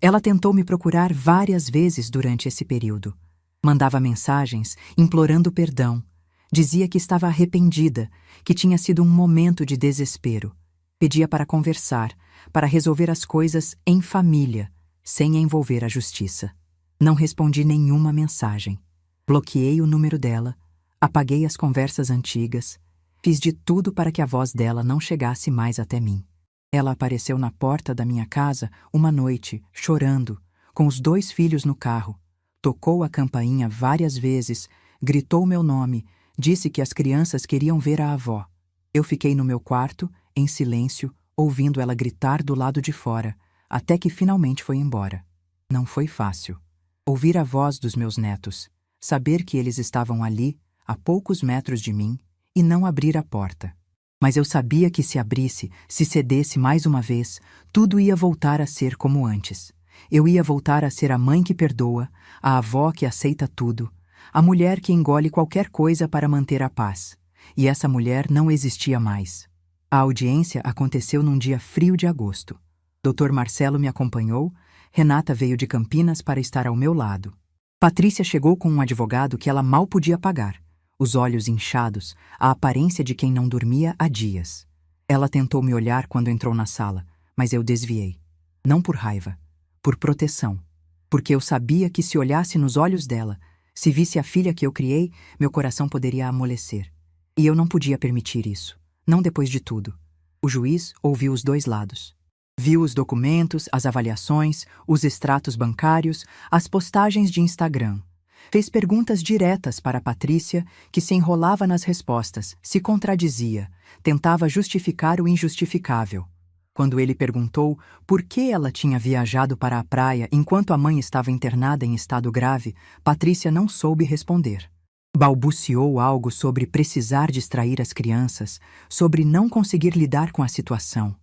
Ela tentou me procurar várias vezes durante esse período. Mandava mensagens implorando perdão. Dizia que estava arrependida, que tinha sido um momento de desespero. Pedia para conversar, para resolver as coisas em família, sem envolver a justiça. Não respondi nenhuma mensagem. Bloqueei o número dela, apaguei as conversas antigas, fiz de tudo para que a voz dela não chegasse mais até mim. Ela apareceu na porta da minha casa uma noite, chorando, com os 2 filhos no carro. Tocou a campainha várias vezes, gritou meu nome, disse que as crianças queriam ver a avó. Eu fiquei no meu quarto, em silêncio, ouvindo ela gritar do lado de fora, até que finalmente foi embora. Não foi fácil. Ouvir a voz dos meus netos, saber que eles estavam ali, a poucos metros de mim, e não abrir a porta. Mas eu sabia que se abrisse, se cedesse mais uma vez, tudo ia voltar a ser como antes. Eu ia voltar a ser a mãe que perdoa, a avó que aceita tudo, a mulher que engole qualquer coisa para manter a paz. E essa mulher não existia mais. A audiência aconteceu num dia frio de agosto. Dr. Marcelo me acompanhou, Renata veio de Campinas para estar ao meu lado. Patrícia chegou com um advogado que ela mal podia pagar, os olhos inchados, a aparência de quem não dormia há dias. Ela tentou me olhar quando entrou na sala, mas eu desviei. Não por raiva, por proteção. Porque eu sabia que se olhasse nos olhos dela, se visse a filha que eu criei, meu coração poderia amolecer. E eu não podia permitir isso, não depois de tudo. O juiz ouviu os 2 lados. Viu os documentos, as avaliações, os extratos bancários, as postagens de Instagram. Fez perguntas diretas para Patrícia, que se enrolava nas respostas, se contradizia, tentava justificar o injustificável. Quando ele perguntou por que ela tinha viajado para a praia enquanto a mãe estava internada em estado grave, Patrícia não soube responder. Balbuciou algo sobre precisar distrair as crianças, sobre não conseguir lidar com a situação.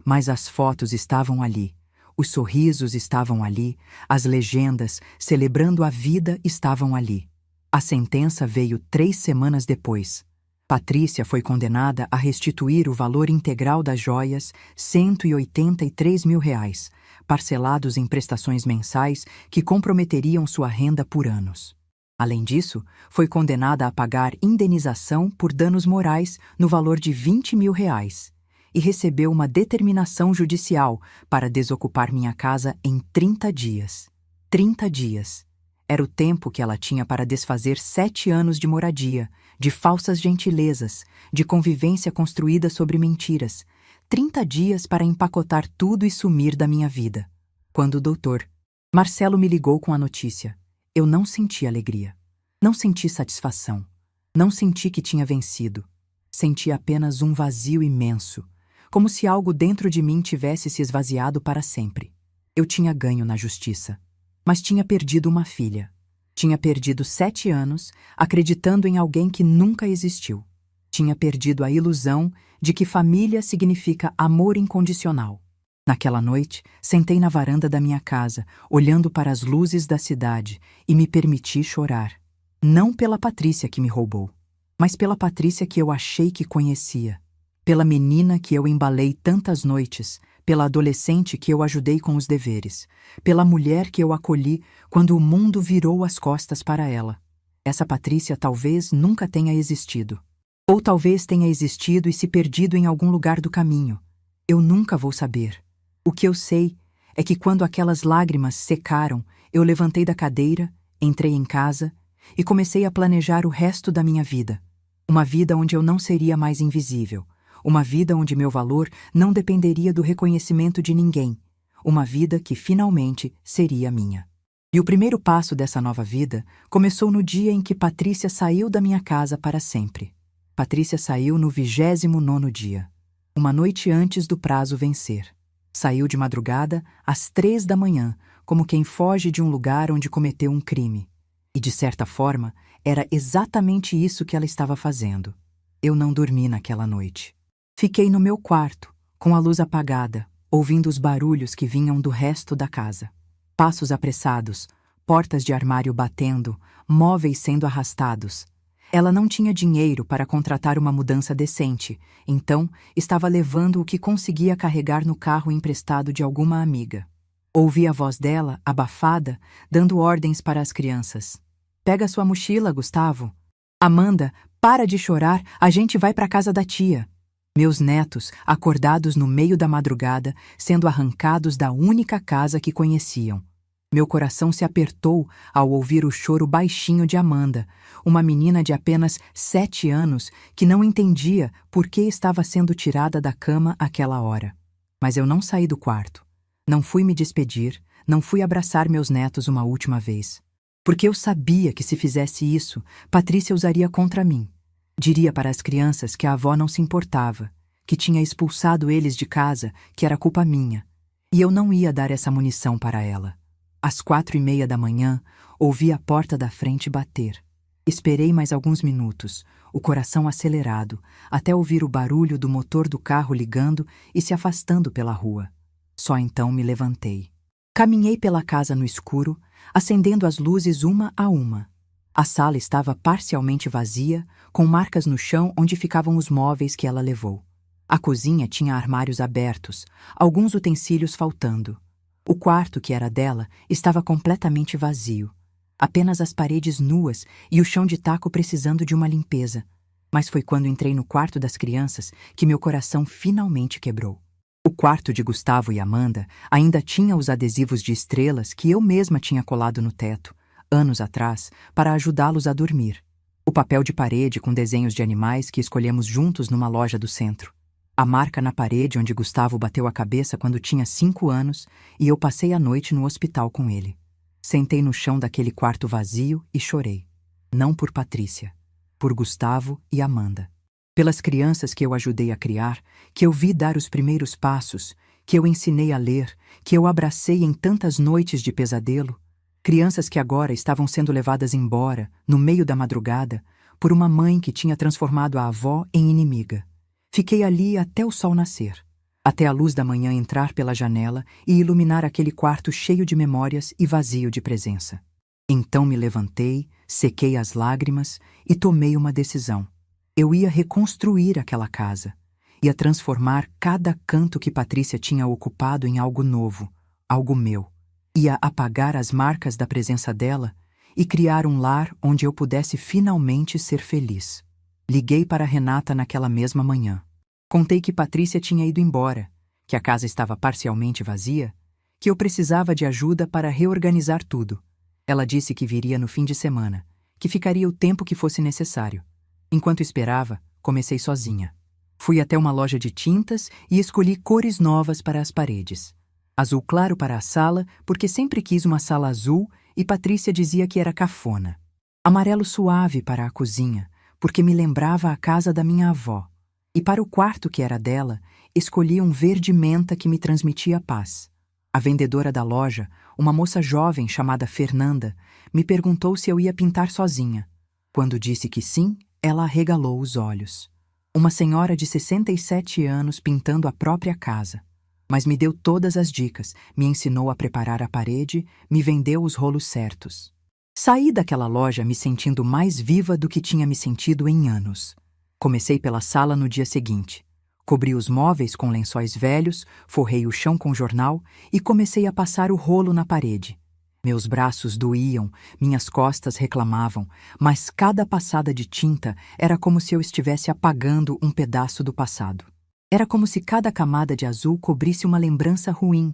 Mas as fotos estavam ali, os sorrisos estavam ali, as legendas, celebrando a vida, estavam ali. A sentença veio 3 semanas depois. Patrícia foi condenada a restituir o valor integral das joias, R$ 183 mil, parcelados em prestações mensais que comprometeriam sua renda por anos. Além disso, foi condenada a pagar indenização por danos morais no valor de R$ 20 mil e recebeu uma determinação judicial para desocupar minha casa em 30 dias. 30 dias. Era o tempo que ela tinha para desfazer 7 anos de moradia, de falsas gentilezas, de convivência construída sobre mentiras. 30 dias para empacotar tudo e sumir da minha vida. Quando o doutor Marcelo me ligou com a notícia, eu não senti alegria. Não senti satisfação. Não senti que tinha vencido. Senti apenas um vazio imenso, como se algo dentro de mim tivesse se esvaziado para sempre. Eu tinha ganho na justiça, mas tinha perdido uma filha. Tinha perdido 7 anos, acreditando em alguém que nunca existiu. Tinha perdido a ilusão de que família significa amor incondicional. Naquela noite, sentei na varanda da minha casa, olhando para as luzes da cidade, e me permiti chorar. Não pela Patrícia que me roubou, mas pela Patrícia que eu achei que conhecia. Pela menina que eu embalei tantas noites, pela adolescente que eu ajudei com os deveres, pela mulher que eu acolhi quando o mundo virou as costas para ela. Essa Patrícia talvez nunca tenha existido. Ou talvez tenha existido e se perdido em algum lugar do caminho. Eu nunca vou saber. O que eu sei é que quando aquelas lágrimas secaram, eu levantei da cadeira, entrei em casa e comecei a planejar o resto da minha vida. Uma vida onde eu não seria mais invisível. Uma vida onde meu valor não dependeria do reconhecimento de ninguém. Uma vida que finalmente seria minha. E o primeiro passo dessa nova vida começou no dia em que Patrícia saiu da minha casa para sempre. Patrícia saiu no 29º dia, uma noite antes do prazo vencer. Saiu de madrugada, às 3 da manhã, como quem foge de um lugar onde cometeu um crime. E, de certa forma, era exatamente isso que ela estava fazendo. Eu não dormi naquela noite. Fiquei no meu quarto, com a luz apagada, ouvindo os barulhos que vinham do resto da casa. Passos apressados, portas de armário batendo, móveis sendo arrastados. Ela não tinha dinheiro para contratar uma mudança decente, então estava levando o que conseguia carregar no carro emprestado de alguma amiga. Ouvi a voz dela, abafada, dando ordens para as crianças. Pega sua mochila, Gustavo. Amanda, para de chorar, a gente vai para a casa da tia. Meus netos, acordados no meio da madrugada, sendo arrancados da única casa que conheciam. Meu coração se apertou ao ouvir o choro baixinho de Amanda, uma menina de apenas 7 anos que não entendia por que estava sendo tirada da cama àquela hora. Mas eu não saí do quarto. Não fui me despedir, não fui abraçar meus netos uma última vez. Porque eu sabia que se fizesse isso, Patrícia usaria contra mim. Diria para as crianças que a avó não se importava, que tinha expulsado eles de casa, que era culpa minha. E eu não ia dar essa munição para ela. Às 4:30 da manhã, ouvi a porta da frente bater. Esperei mais alguns minutos, o coração acelerado, até ouvir o barulho do motor do carro ligando e se afastando pela rua. Só então me levantei. Caminhei pela casa no escuro, acendendo as luzes uma a uma. A sala estava parcialmente vazia, com marcas no chão onde ficavam os móveis que ela levou. A cozinha tinha armários abertos, alguns utensílios faltando. O quarto, que era dela, estava completamente vazio. Apenas as paredes nuas e o chão de taco precisando de uma limpeza. Mas foi quando entrei no quarto das crianças que meu coração finalmente quebrou. O quarto de Gustavo e Amanda ainda tinha os adesivos de estrelas que eu mesma tinha colado no teto, anos atrás, para ajudá-los a dormir. O papel de parede com desenhos de animais que escolhemos juntos numa loja do centro. A marca na parede onde Gustavo bateu a cabeça quando tinha 5 anos e eu passei a noite no hospital com ele. Sentei no chão daquele quarto vazio e chorei. Não por Patrícia, por Gustavo e Amanda. Pelas crianças que eu ajudei a criar, que eu vi dar os primeiros passos, que eu ensinei a ler, que eu abracei em tantas noites de pesadelo. Crianças que agora estavam sendo levadas embora, no meio da madrugada, por uma mãe que tinha transformado a avó em inimiga. Fiquei ali até o sol nascer, até a luz da manhã entrar pela janela e iluminar aquele quarto cheio de memórias e vazio de presença. Então me levantei, sequei as lágrimas e tomei uma decisão. Eu ia reconstruir aquela casa, ia transformar cada canto que Patrícia tinha ocupado em algo novo, algo meu. Ia apagar as marcas da presença dela e criar um lar onde eu pudesse finalmente ser feliz. Liguei para Renata naquela mesma manhã. Contei que Patrícia tinha ido embora, que a casa estava parcialmente vazia, que eu precisava de ajuda para reorganizar tudo. Ela disse que viria no fim de semana, que ficaria o tempo que fosse necessário. Enquanto esperava, comecei sozinha. Fui até uma loja de tintas e escolhi cores novas para as paredes. Azul claro para a sala, porque sempre quis uma sala azul e Patrícia dizia que era cafona. Amarelo suave para a cozinha, porque me lembrava a casa da minha avó. E para o quarto que era dela, escolhi um verde menta que me transmitia paz. A vendedora da loja, uma moça jovem chamada Fernanda, me perguntou se eu ia pintar sozinha. Quando disse que sim, ela arregalou os olhos. Uma senhora de 67 anos pintando a própria casa. Mas me deu todas as dicas, me ensinou a preparar a parede, me vendeu os rolos certos. Saí daquela loja me sentindo mais viva do que tinha me sentido em anos. Comecei pela sala no dia seguinte. Cobri os móveis com lençóis velhos, forrei o chão com jornal e comecei a passar o rolo na parede. Meus braços doíam, minhas costas reclamavam, mas cada passada de tinta era como se eu estivesse apagando um pedaço do passado. Era como se cada camada de azul cobrisse uma lembrança ruim,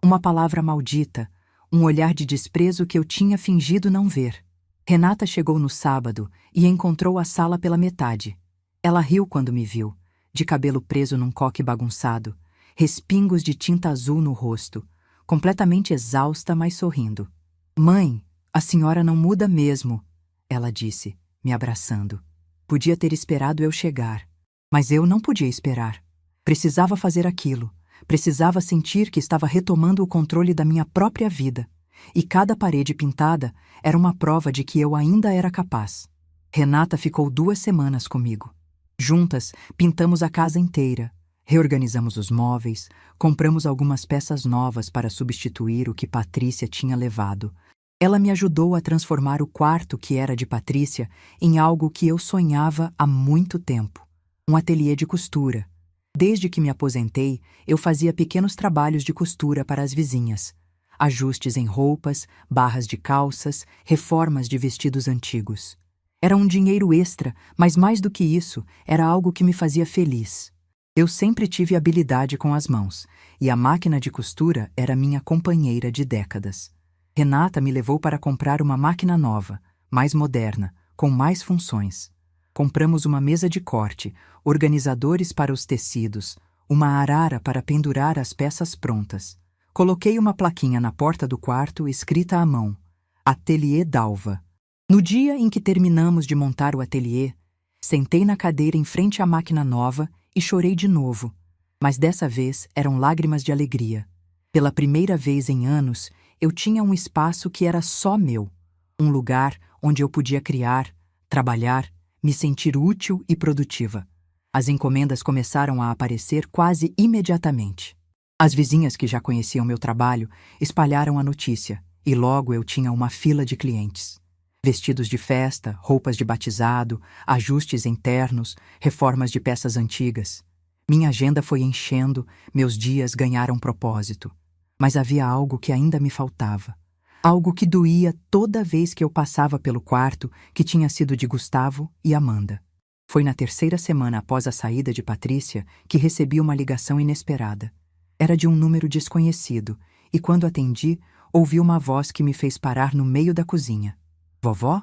Uma palavra maldita, um olhar de desprezo que eu tinha fingido não ver. Renata chegou no sábado e encontrou a sala pela metade. Ela riu quando me viu, de cabelo preso num coque bagunçado, respingos de tinta azul no rosto, completamente exausta, mas sorrindo. "Mãe, a senhora não muda mesmo", ela disse, me abraçando. Podia ter esperado eu chegar, mas eu não podia esperar. Precisava fazer aquilo. Precisava sentir que estava retomando o controle da minha própria vida. E cada parede pintada era uma prova de que eu ainda era capaz. Renata ficou 2 semanas comigo. Juntas, pintamos a casa inteira. Reorganizamos os móveis, compramos algumas peças novas para substituir o que Patrícia tinha levado. Ela me ajudou a transformar o quarto que era de Patrícia em algo que eu sonhava há muito tempo. Um ateliê de costura. Desde que me aposentei, eu fazia pequenos trabalhos de costura para as vizinhas. Ajustes em roupas, barras de calças, reformas de vestidos antigos. Era um dinheiro extra, mas mais do que isso, era algo que me fazia feliz. Eu sempre tive habilidade com as mãos, e a máquina de costura era minha companheira de décadas. Renata me levou para comprar uma máquina nova, mais moderna, com mais funções. Compramos uma mesa de corte, organizadores para os tecidos, uma arara para pendurar as peças prontas. Coloquei uma plaquinha na porta do quarto escrita à mão: Ateliê Dalva. No dia em que terminamos de montar o ateliê, sentei na cadeira em frente à máquina nova e chorei de novo, mas dessa vez eram lágrimas de alegria. Pela primeira vez em anos, eu tinha um espaço que era só meu, um lugar onde eu podia criar, trabalhar, me sentir útil e produtiva. As encomendas começaram a aparecer quase imediatamente. As vizinhas que já conheciam meu trabalho espalharam a notícia, e logo eu tinha uma fila de clientes. Vestidos de festa, roupas de batizado, ajustes internos, reformas de peças antigas. Minha agenda foi enchendo, meus dias ganharam propósito. Mas havia algo que ainda me faltava. Algo que doía toda vez que eu passava pelo quarto que tinha sido de Gustavo e Amanda. Foi na 3ª semana após a saída de Patrícia que recebi uma ligação inesperada. Era de um número desconhecido, e quando atendi, ouvi uma voz que me fez parar no meio da cozinha. "Vovó?"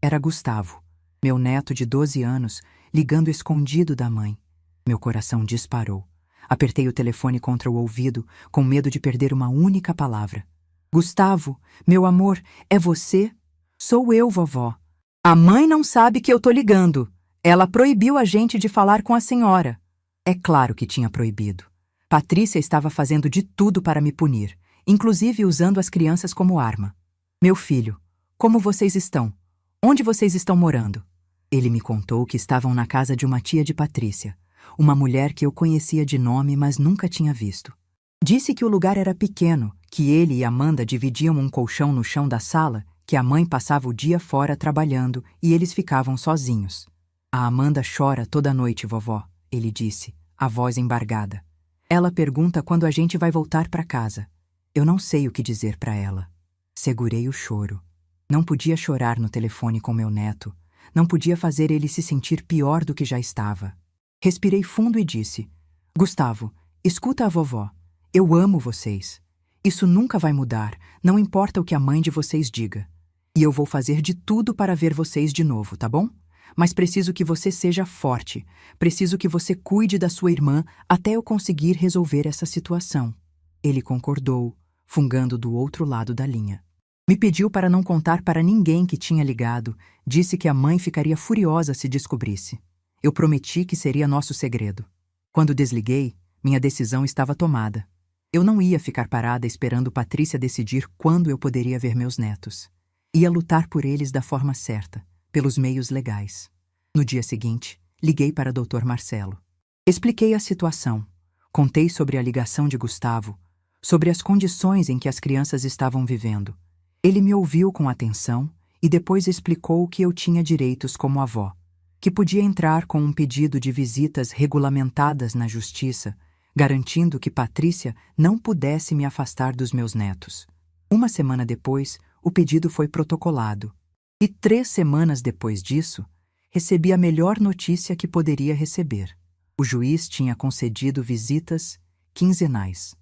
Era Gustavo, meu neto de 12 anos, ligando escondido da mãe. Meu coração disparou. Apertei o telefone contra o ouvido, com medo de perder uma única palavra. "Gustavo, meu amor, é você?" "Sou eu, vovó." "A mãe não sabe que eu tô ligando. Ela proibiu a gente de falar com a senhora." É claro que tinha proibido. Patrícia estava fazendo de tudo para me punir, inclusive usando as crianças como arma. "Meu filho, como vocês estão? Onde vocês estão morando?" Ele me contou que estavam na casa de uma tia de Patrícia, uma mulher que eu conhecia de nome, mas nunca tinha visto. Disse que o lugar era pequeno, que ele e Amanda dividiam um colchão no chão da sala, que a mãe passava o dia fora trabalhando e eles ficavam sozinhos. "A Amanda chora toda noite, vovó", ele disse, a voz embargada. "Ela pergunta quando a gente vai voltar para casa. Eu não sei o que dizer para ela." Segurei o choro. Não podia chorar no telefone com meu neto. Não podia fazer ele se sentir pior do que já estava. Respirei fundo e disse: "Gustavo, escuta a vovó. Eu amo vocês. Isso nunca vai mudar, não importa o que a mãe de vocês diga. E eu vou fazer de tudo para ver vocês de novo, tá bom? Mas preciso que você seja forte. Preciso que você cuide da sua irmã até eu conseguir resolver essa situação." Ele concordou, fungando do outro lado da linha. Me pediu para não contar para ninguém que tinha ligado. Disse que a mãe ficaria furiosa se descobrisse. Eu prometi que seria nosso segredo. Quando desliguei, minha decisão estava tomada. Eu não ia ficar parada esperando Patrícia decidir quando eu poderia ver meus netos. Ia lutar por eles da forma certa, pelos meios legais. No dia seguinte, liguei para Dr. Marcelo. Expliquei a situação. Contei sobre a ligação de Gustavo, sobre as condições em que as crianças estavam vivendo. Ele me ouviu com atenção e depois explicou que eu tinha direitos como avó, que podia entrar com um pedido de visitas regulamentadas na justiça, garantindo que Patrícia não pudesse me afastar dos meus netos. 1 semana depois, o pedido foi protocolado. E 3 semanas depois disso, recebi a melhor notícia que poderia receber. O juiz tinha concedido visitas quinzenais.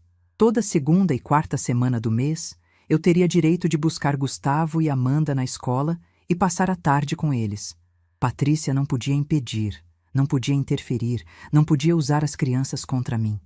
Toda segunda e quarta semana do mês, eu teria direito de buscar Gustavo e Amanda na escola e passar a tarde com eles. Patrícia não podia impedir, não podia interferir, não podia usar as crianças contra mim.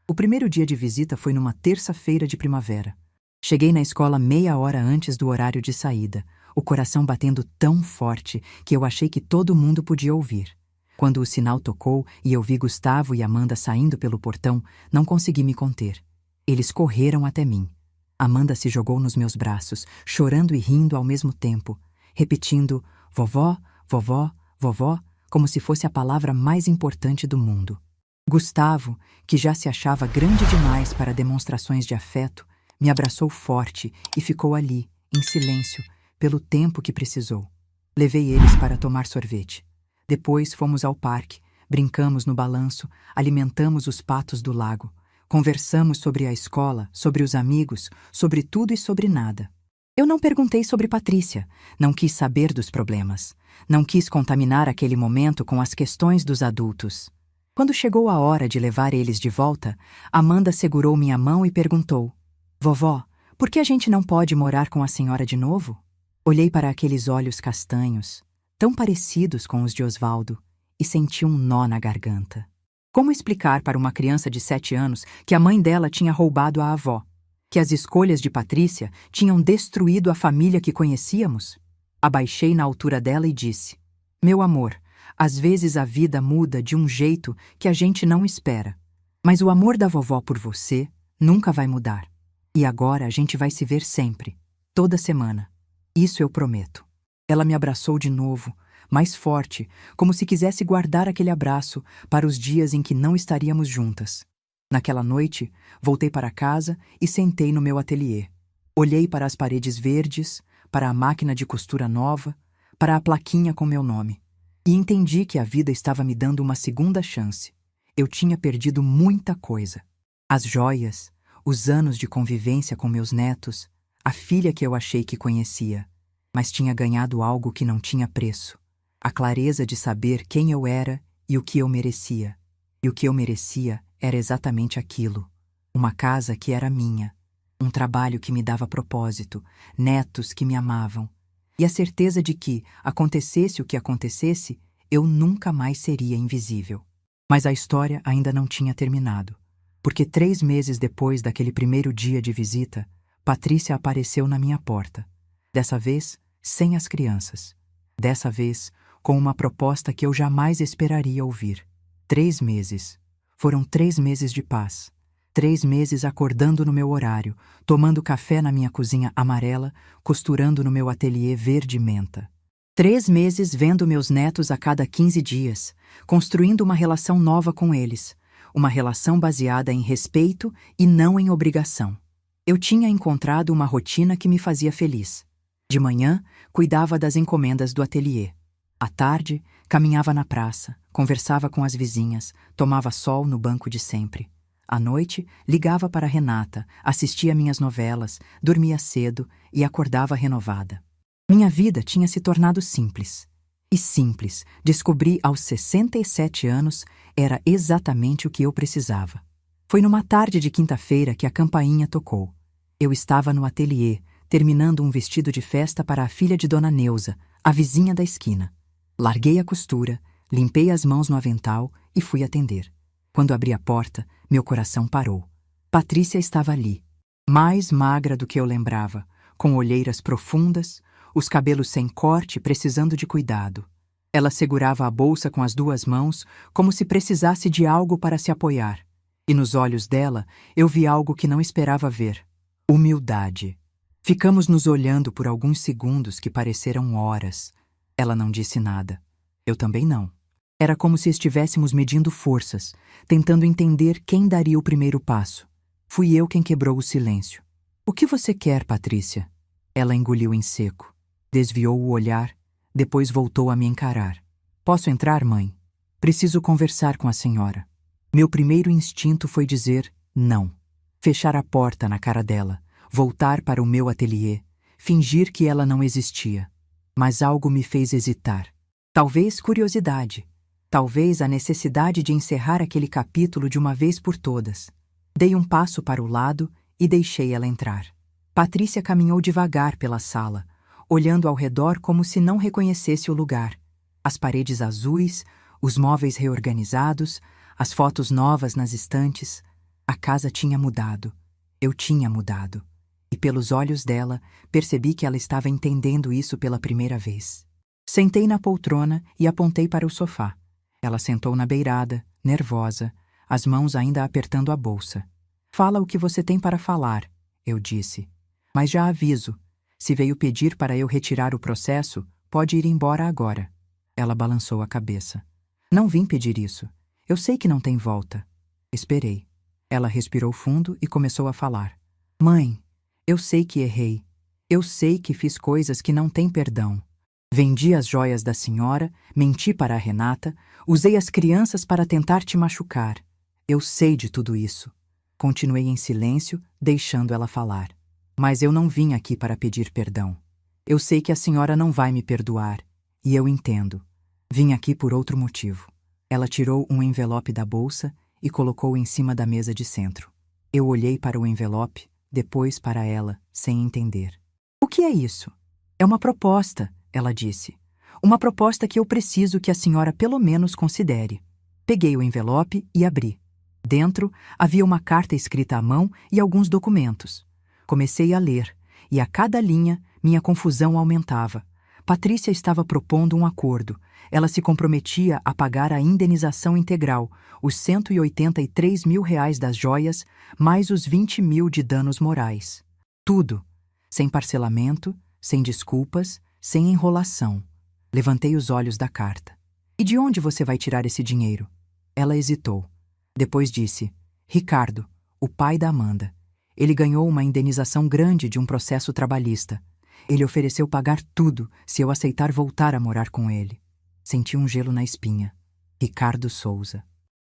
O primeiro dia de visita foi numa terça-feira de primavera. Cheguei na escola meia hora antes do horário de saída, o coração batendo tão forte que eu achei que todo mundo podia ouvir. Quando o sinal tocou e eu vi Gustavo e Amanda saindo pelo portão, não consegui me conter. Eles correram até mim. Amanda se jogou nos meus braços, chorando e rindo ao mesmo tempo, repetindo "vovó, vovó, vovó", como se fosse a palavra mais importante do mundo. Gustavo, que já se achava grande demais para demonstrações de afeto, me abraçou forte e ficou ali, em silêncio, pelo tempo que precisou. Levei eles para tomar sorvete. Depois fomos ao parque, brincamos no balanço, alimentamos os patos do lago. Conversamos sobre a escola, sobre os amigos, sobre tudo e sobre nada. Eu não perguntei sobre Patrícia, não quis saber dos problemas, não quis contaminar aquele momento com as questões dos adultos. Quando chegou a hora de levar eles de volta, Amanda segurou minha mão e perguntou: "Vovó, por que a gente não pode morar com a senhora de novo?" Olhei para aqueles olhos castanhos, tão parecidos com os de Osvaldo, e senti um nó na garganta. Como explicar para uma criança de 7 anos que a mãe dela tinha roubado a avó? Que as escolhas de Patrícia tinham destruído a família que conhecíamos? Abaixei na altura dela e disse: "Meu amor, às vezes a vida muda de um jeito que a gente não espera. Mas o amor da vovó por você nunca vai mudar. E agora a gente vai se ver sempre, toda semana. Isso eu prometo." Ela me abraçou de novo, mais forte, como se quisesse guardar aquele abraço para os dias em que não estaríamos juntas. Naquela noite, voltei para casa e sentei no meu ateliê. Olhei para as paredes verdes, para a máquina de costura nova, para a plaquinha com meu nome. E entendi que a vida estava me dando uma segunda chance. Eu tinha perdido muita coisa. As joias, os anos de convivência com meus netos, a filha que eu achei que conhecia, mas tinha ganhado algo que não tinha preço. A clareza de saber quem eu era e o que eu merecia. E o que eu merecia era exatamente aquilo. Uma casa que era minha, um trabalho que me dava propósito, netos que me amavam, e a certeza de que, acontecesse o que acontecesse, eu nunca mais seria invisível. Mas a história ainda não tinha terminado, porque 3 meses depois daquele primeiro dia de visita, Patrícia apareceu na minha porta. Dessa vez, sem as crianças. Dessa vez, com uma proposta que eu jamais esperaria ouvir. 3 meses. Foram 3 meses de paz. 3 meses acordando no meu horário, tomando café na minha cozinha amarela, costurando no meu ateliê verde menta. 3 meses vendo meus netos a cada 15 dias, construindo uma relação nova com eles. Uma relação baseada em respeito e não em obrigação. Eu tinha encontrado uma rotina que me fazia feliz. De manhã, cuidava das encomendas do ateliê. À tarde, caminhava na praça, conversava com as vizinhas, tomava sol no banco de sempre. À noite, ligava para Renata, assistia minhas novelas, dormia cedo e acordava renovada. Minha vida tinha se tornado simples. E simples, descobri aos 67 anos, era exatamente o que eu precisava. Foi numa tarde de quinta-feira que a campainha tocou. Eu estava no ateliê, terminando um vestido de festa para a filha de Dona Neuza, a vizinha da esquina. Larguei a costura, limpei as mãos no avental e fui atender. Quando abri a porta, meu coração parou. Patrícia estava ali, mais magra do que eu lembrava, com olheiras profundas, os cabelos sem corte precisando de cuidado. Ela segurava a bolsa com as 2 mãos, como se precisasse de algo para se apoiar. E nos olhos dela, eu vi algo que não esperava ver. Humildade. Ficamos nos olhando por alguns segundos que pareceram horas. Ela não disse nada. Eu também não. Era como se estivéssemos medindo forças, tentando entender quem daria o primeiro passo. Fui eu quem quebrou o silêncio. "O que você quer, Patrícia?" Ela engoliu em seco. Desviou o olhar, depois voltou a me encarar. "Posso entrar, mãe? Preciso conversar com a senhora." Meu primeiro instinto foi dizer não. Fechar a porta na cara dela, voltar para o meu ateliê, fingir que ela não existia. Mas algo me fez hesitar. Talvez curiosidade. Talvez a necessidade de encerrar aquele capítulo de uma vez por todas. Dei um passo para o lado e deixei ela entrar. Patrícia caminhou devagar pela sala, olhando ao redor como se não reconhecesse o lugar. As paredes azuis, os móveis reorganizados, as fotos novas nas estantes. A casa tinha mudado. Eu tinha mudado. E pelos olhos dela, percebi que ela estava entendendo isso pela primeira vez. Sentei na poltrona e apontei para o sofá. Ela sentou na beirada, nervosa, as mãos ainda apertando a bolsa. Fala o que você tem para falar, eu disse. Mas já aviso, se veio pedir para eu retirar o processo, pode ir embora agora. Ela balançou a cabeça. Não vim pedir isso. Eu sei que não tem volta. Esperei. Ela respirou fundo e começou a falar. Mãe, eu sei que errei. Eu sei que fiz coisas que não têm perdão. Vendi as joias da senhora, menti para a Renata, usei as crianças para tentar te machucar. Eu sei de tudo isso. Continuei em silêncio, deixando ela falar. Mas eu não vim aqui para pedir perdão. Eu sei que a senhora não vai me perdoar, e eu entendo. Vim aqui por outro motivo. Ela tirou um envelope da bolsa e colocou em cima da mesa de centro. Eu olhei para o envelope, depois para ela, sem entender. O que é isso? É uma proposta, ela disse. Uma proposta que eu preciso que a senhora pelo menos considere. Peguei o envelope e abri. Dentro havia uma carta escrita à mão e alguns documentos. Comecei a ler, e a cada linha minha confusão aumentava. Patrícia estava propondo um acordo. Ela se comprometia a pagar a indenização integral, os R$ 183 mil das joias, mais os 20 mil de danos morais. Tudo. Sem parcelamento, sem desculpas, sem enrolação. Levantei os olhos da carta. E de onde você vai tirar esse dinheiro? Ela hesitou. Depois disse, Ricardo, o pai da Amanda. Ele ganhou uma indenização grande de um processo trabalhista. Ele ofereceu pagar tudo se eu aceitar voltar a morar com ele. Senti um gelo na espinha. Ricardo Souza.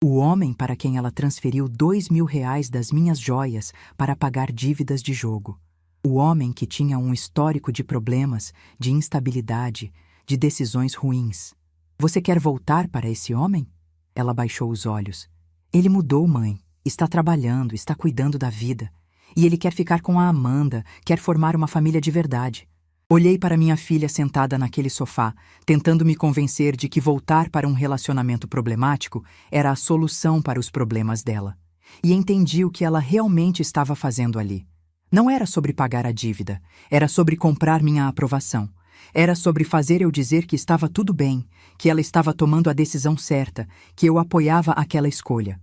O homem para quem ela transferiu R$ 2 mil das minhas joias para pagar dívidas de jogo. O homem que tinha um histórico de problemas, de instabilidade, de decisões ruins. Você quer voltar para esse homem? Ela baixou os olhos. Ele mudou, mãe. Está trabalhando, está cuidando da vida. E ele quer ficar com a Amanda, quer formar uma família de verdade. Olhei para minha filha sentada naquele sofá, tentando me convencer de que voltar para um relacionamento problemático era a solução para os problemas dela. E entendi o que ela realmente estava fazendo ali. Não era sobre pagar a dívida, era sobre comprar minha aprovação. Era sobre fazer eu dizer que estava tudo bem, que ela estava tomando a decisão certa, que eu apoiava aquela escolha.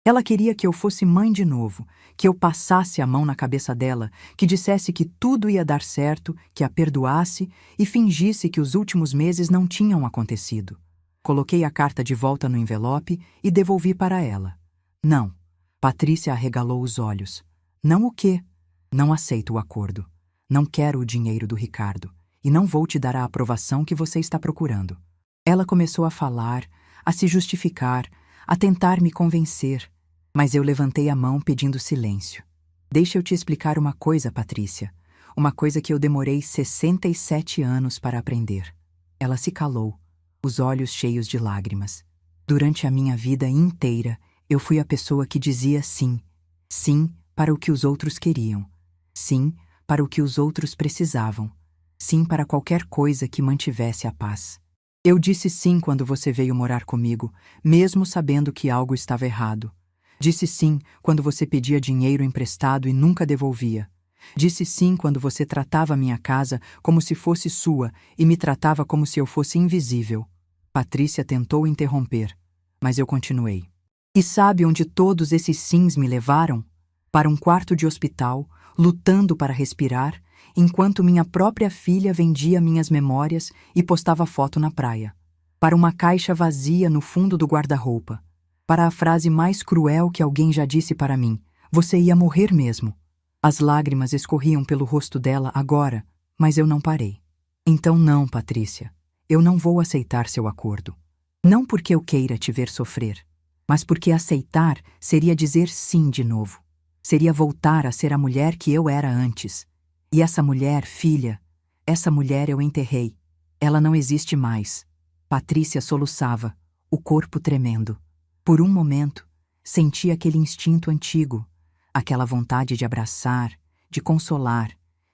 Ela queria que eu fosse mãe de novo, que eu passasse a mão na cabeça dela, que dissesse que tudo ia dar certo, que a perdoasse e fingisse que os últimos meses não tinham acontecido. Coloquei a carta de volta no envelope e devolvi para ela. Não. Patrícia arregalou os olhos. Não o quê? Não aceito o acordo. Não quero o dinheiro do Ricardo. E não vou te dar a aprovação que você está procurando. Ela começou a falar, a se justificar, a tentar me convencer. Mas eu levantei a mão pedindo silêncio. Deixa eu te explicar uma coisa, Patrícia. Uma coisa que eu demorei 67 anos para aprender. Ela se calou, os olhos cheios de lágrimas. Durante a minha vida inteira, eu fui a pessoa que dizia sim. Sim para o que os outros queriam. Sim para o que os outros precisavam. Sim para qualquer coisa que mantivesse a paz. Eu disse sim quando você veio morar comigo, mesmo sabendo que algo estava errado. Disse sim quando você pedia dinheiro emprestado e nunca devolvia. Disse sim quando você tratava minha casa como se fosse sua e me tratava como se eu fosse invisível. Patrícia tentou interromper, mas eu continuei. E sabe onde todos esses sims me levaram? Para um quarto de hospital, lutando para respirar, enquanto minha própria filha vendia minhas memórias e postava foto na praia. Para uma caixa vazia no fundo do guarda-roupa. Para a frase mais cruel que alguém já disse para mim, você ia morrer mesmo. As lágrimas escorriam pelo rosto dela agora, mas eu não parei. Então não, Patrícia, eu não vou aceitar seu acordo. Não porque eu queira te ver sofrer, mas porque aceitar seria dizer sim de novo. Seria voltar a ser a mulher que eu era antes. E essa mulher, filha, essa mulher eu enterrei. Ela não existe mais. Patrícia soluçava, o corpo tremendo. Por um momento, senti aquele instinto antigo, aquela vontade de abraçar, de consolar,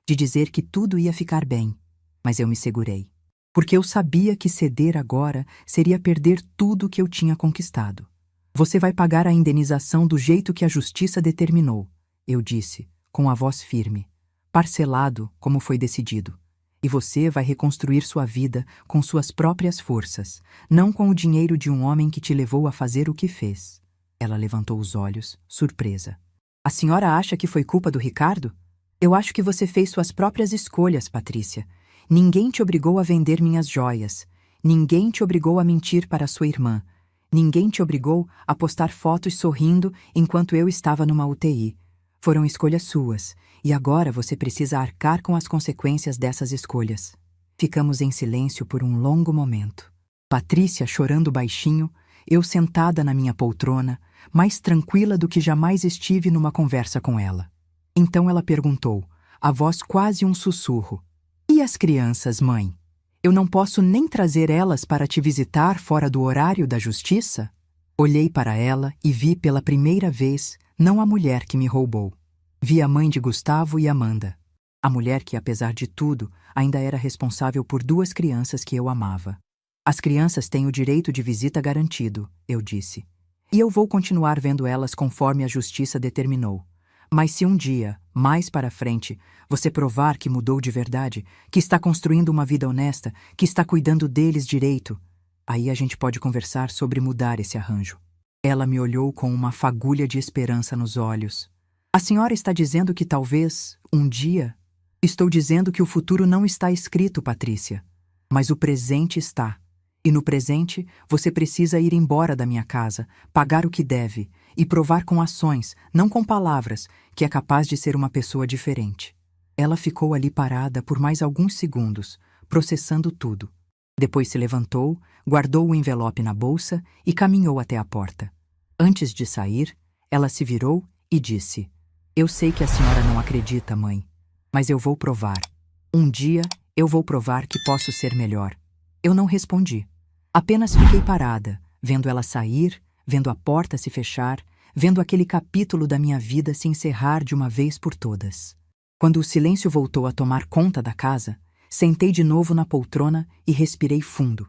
de dizer que tudo ia ficar bem, mas eu me segurei. Porque eu sabia que ceder agora seria perder tudo que eu tinha conquistado. Você vai pagar a indenização do jeito que a justiça determinou, eu disse, com a voz firme, parcelado como foi decidido. E você vai reconstruir sua vida com suas próprias forças, não com o dinheiro de um homem que te levou a fazer o que fez. Ela levantou os olhos, surpresa. A senhora acha que foi culpa do Ricardo? Eu acho que você fez suas próprias escolhas, Patrícia. Ninguém te obrigou a vender minhas joias. Ninguém te obrigou a mentir para sua irmã. Ninguém te obrigou a postar fotos sorrindo enquanto eu estava numa UTI. Foram escolhas suas, e agora você precisa arcar com as consequências dessas escolhas. Ficamos em silêncio por um longo momento. Patrícia chorando baixinho, eu sentada na minha poltrona, mais tranquila do que jamais estive numa conversa com ela. Então ela perguntou, a voz quase um sussurro. E as crianças, mãe? Eu não posso nem trazer elas para te visitar fora do horário da justiça? Olhei para ela e vi pela primeira vez não a mulher que me roubou. Vi a mãe de Gustavo e Amanda. A mulher que, apesar de tudo, ainda era responsável por 2 crianças que eu amava. As crianças têm o direito de visita garantido, eu disse. E eu vou continuar vendo elas conforme a justiça determinou. Mas se um dia, mais para frente, você provar que mudou de verdade, que está construindo uma vida honesta, que está cuidando deles direito, aí a gente pode conversar sobre mudar esse arranjo. Ela me olhou com uma fagulha de esperança nos olhos. A senhora está dizendo que talvez, um dia... Estou dizendo que o futuro não está escrito, Patrícia, mas o presente está. E no presente, você precisa ir embora da minha casa, pagar o que deve e provar com ações, não com palavras, que é capaz de ser uma pessoa diferente. Ela ficou ali parada por mais alguns segundos, processando tudo. Depois se levantou, guardou o envelope na bolsa e caminhou até a porta. Antes de sair, ela se virou e disse: Eu sei que a senhora não acredita, mãe, mas eu vou provar. Um dia, eu vou provar que posso ser melhor. Eu não respondi. Apenas fiquei parada, vendo ela sair, vendo a porta se fechar, vendo aquele capítulo da minha vida se encerrar de uma vez por todas. Quando o silêncio voltou a tomar conta da casa, sentei de novo na poltrona e respirei fundo.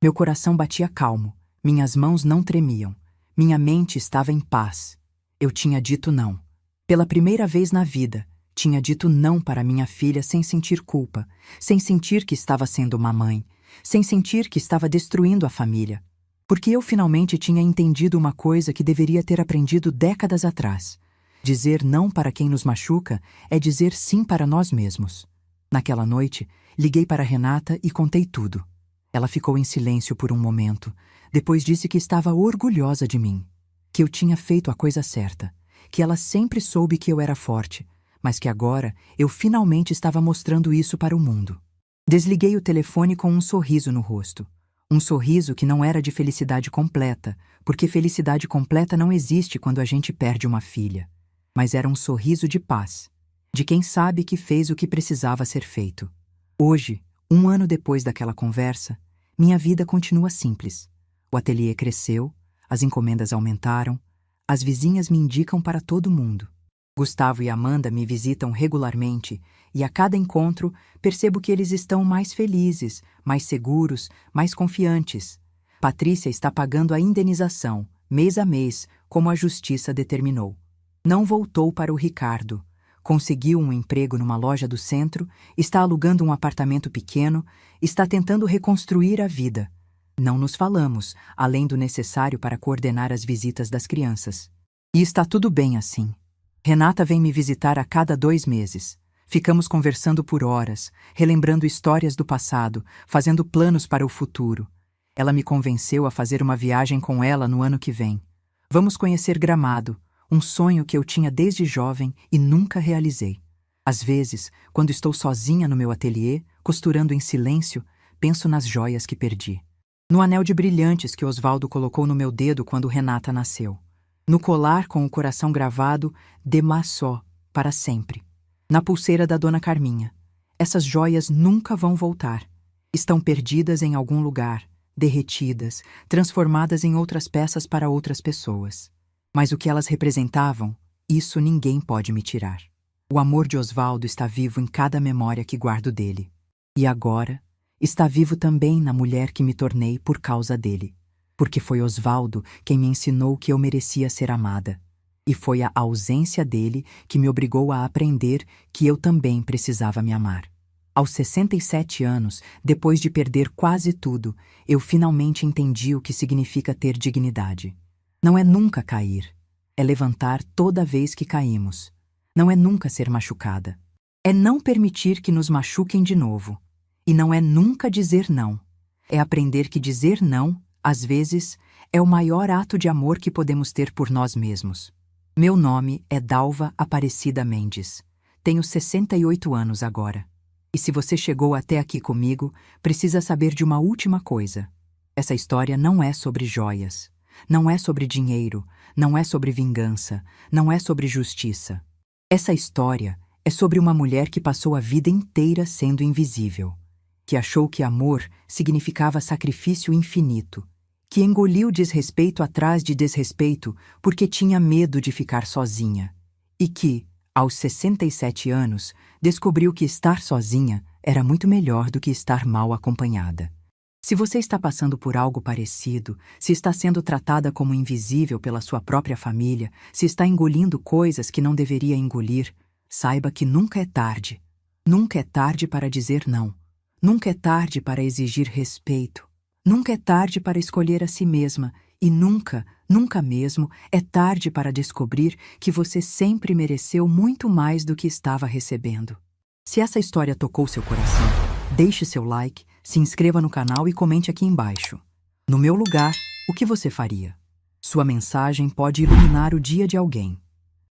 Meu coração batia calmo, minhas mãos não tremiam, minha mente estava em paz. Eu tinha dito não. Pela primeira vez na vida, tinha dito não para minha filha sem sentir culpa, sem sentir que estava sendo uma mãe, sem sentir que estava destruindo a família. Porque eu finalmente tinha entendido uma coisa que deveria ter aprendido décadas atrás. Dizer não para quem nos machuca é dizer sim para nós mesmos. Naquela noite, liguei para Renata e contei tudo. Ela ficou em silêncio por um momento, depois disse que estava orgulhosa de mim, que eu tinha feito a coisa certa, que ela sempre soube que eu era forte, mas que agora eu finalmente estava mostrando isso para o mundo. Desliguei o telefone com um sorriso no rosto. Um sorriso que não era de felicidade completa, porque felicidade completa não existe quando a gente perde uma filha. Mas era um sorriso de paz, de quem sabe que fez o que precisava ser feito. Hoje, 1 ano depois daquela conversa, minha vida continua simples. O ateliê cresceu, as encomendas aumentaram, as vizinhas me indicam para todo mundo. Gustavo e Amanda me visitam regularmente e a cada encontro percebo que eles estão mais felizes, mais seguros, mais confiantes. Patrícia está pagando a indenização, mês a mês, como a justiça determinou. Não voltou para o Ricardo. Conseguiu um emprego numa loja do centro, está alugando um apartamento pequeno, está tentando reconstruir a vida. Não nos falamos, além do necessário para coordenar as visitas das crianças. E está tudo bem assim. Renata vem me visitar a cada 2 meses. Ficamos conversando por horas, relembrando histórias do passado, fazendo planos para o futuro. Ela me convenceu a fazer uma viagem com ela no ano que vem. Vamos conhecer Gramado, um sonho que eu tinha desde jovem e nunca realizei. Às vezes, quando estou sozinha no meu ateliê, costurando em silêncio, penso nas joias que perdi. No anel de brilhantes que Osvaldo colocou no meu dedo quando Renata nasceu. No colar com o coração gravado, Demassó, para sempre. Na pulseira da Dona Carminha. Essas joias nunca vão voltar. Estão perdidas em algum lugar, derretidas, transformadas em outras peças para outras pessoas. Mas o que elas representavam, Isso ninguém pode me tirar. O amor de Osvaldo está vivo em cada memória que guardo dele. E agora, está vivo também na mulher que me tornei por causa dele. Porque foi Osvaldo quem me ensinou que eu merecia ser amada. E foi a ausência dele que me obrigou a aprender que eu também precisava me amar. Aos 67 anos, depois de perder quase tudo, eu finalmente entendi o que significa ter dignidade. Não é nunca cair, é levantar toda vez que caímos. Não é nunca ser machucada. É não permitir que nos machuquem de novo. E não é nunca dizer não. É aprender que dizer não, às vezes, é o maior ato de amor que podemos ter por nós mesmos. Meu nome é Dalva Aparecida Mendes. Tenho 68 anos agora. E se você chegou até aqui comigo, precisa saber de uma última coisa. Essa história não é sobre joias. Não é sobre dinheiro. Não é sobre vingança. Não é sobre justiça. Essa história é sobre uma mulher que passou a vida inteira sendo invisível, que achou que amor significava sacrifício infinito, que engoliu desrespeito atrás de desrespeito porque tinha medo de ficar sozinha, e que, aos 67 anos, descobriu que estar sozinha era muito melhor do que estar mal acompanhada. Se você está passando por algo parecido, se está sendo tratada como invisível pela sua própria família, se está engolindo coisas que não deveria engolir, saiba que nunca é tarde. Nunca é tarde para dizer não. Nunca é tarde para exigir respeito. Nunca é tarde para escolher a si mesma. E nunca, nunca mesmo, é tarde para descobrir que você sempre mereceu muito mais do que estava recebendo. Se essa história tocou seu coração, deixe seu like, se inscreva no canal e comente aqui embaixo. No meu lugar, o que você faria? Sua mensagem pode iluminar o dia de alguém.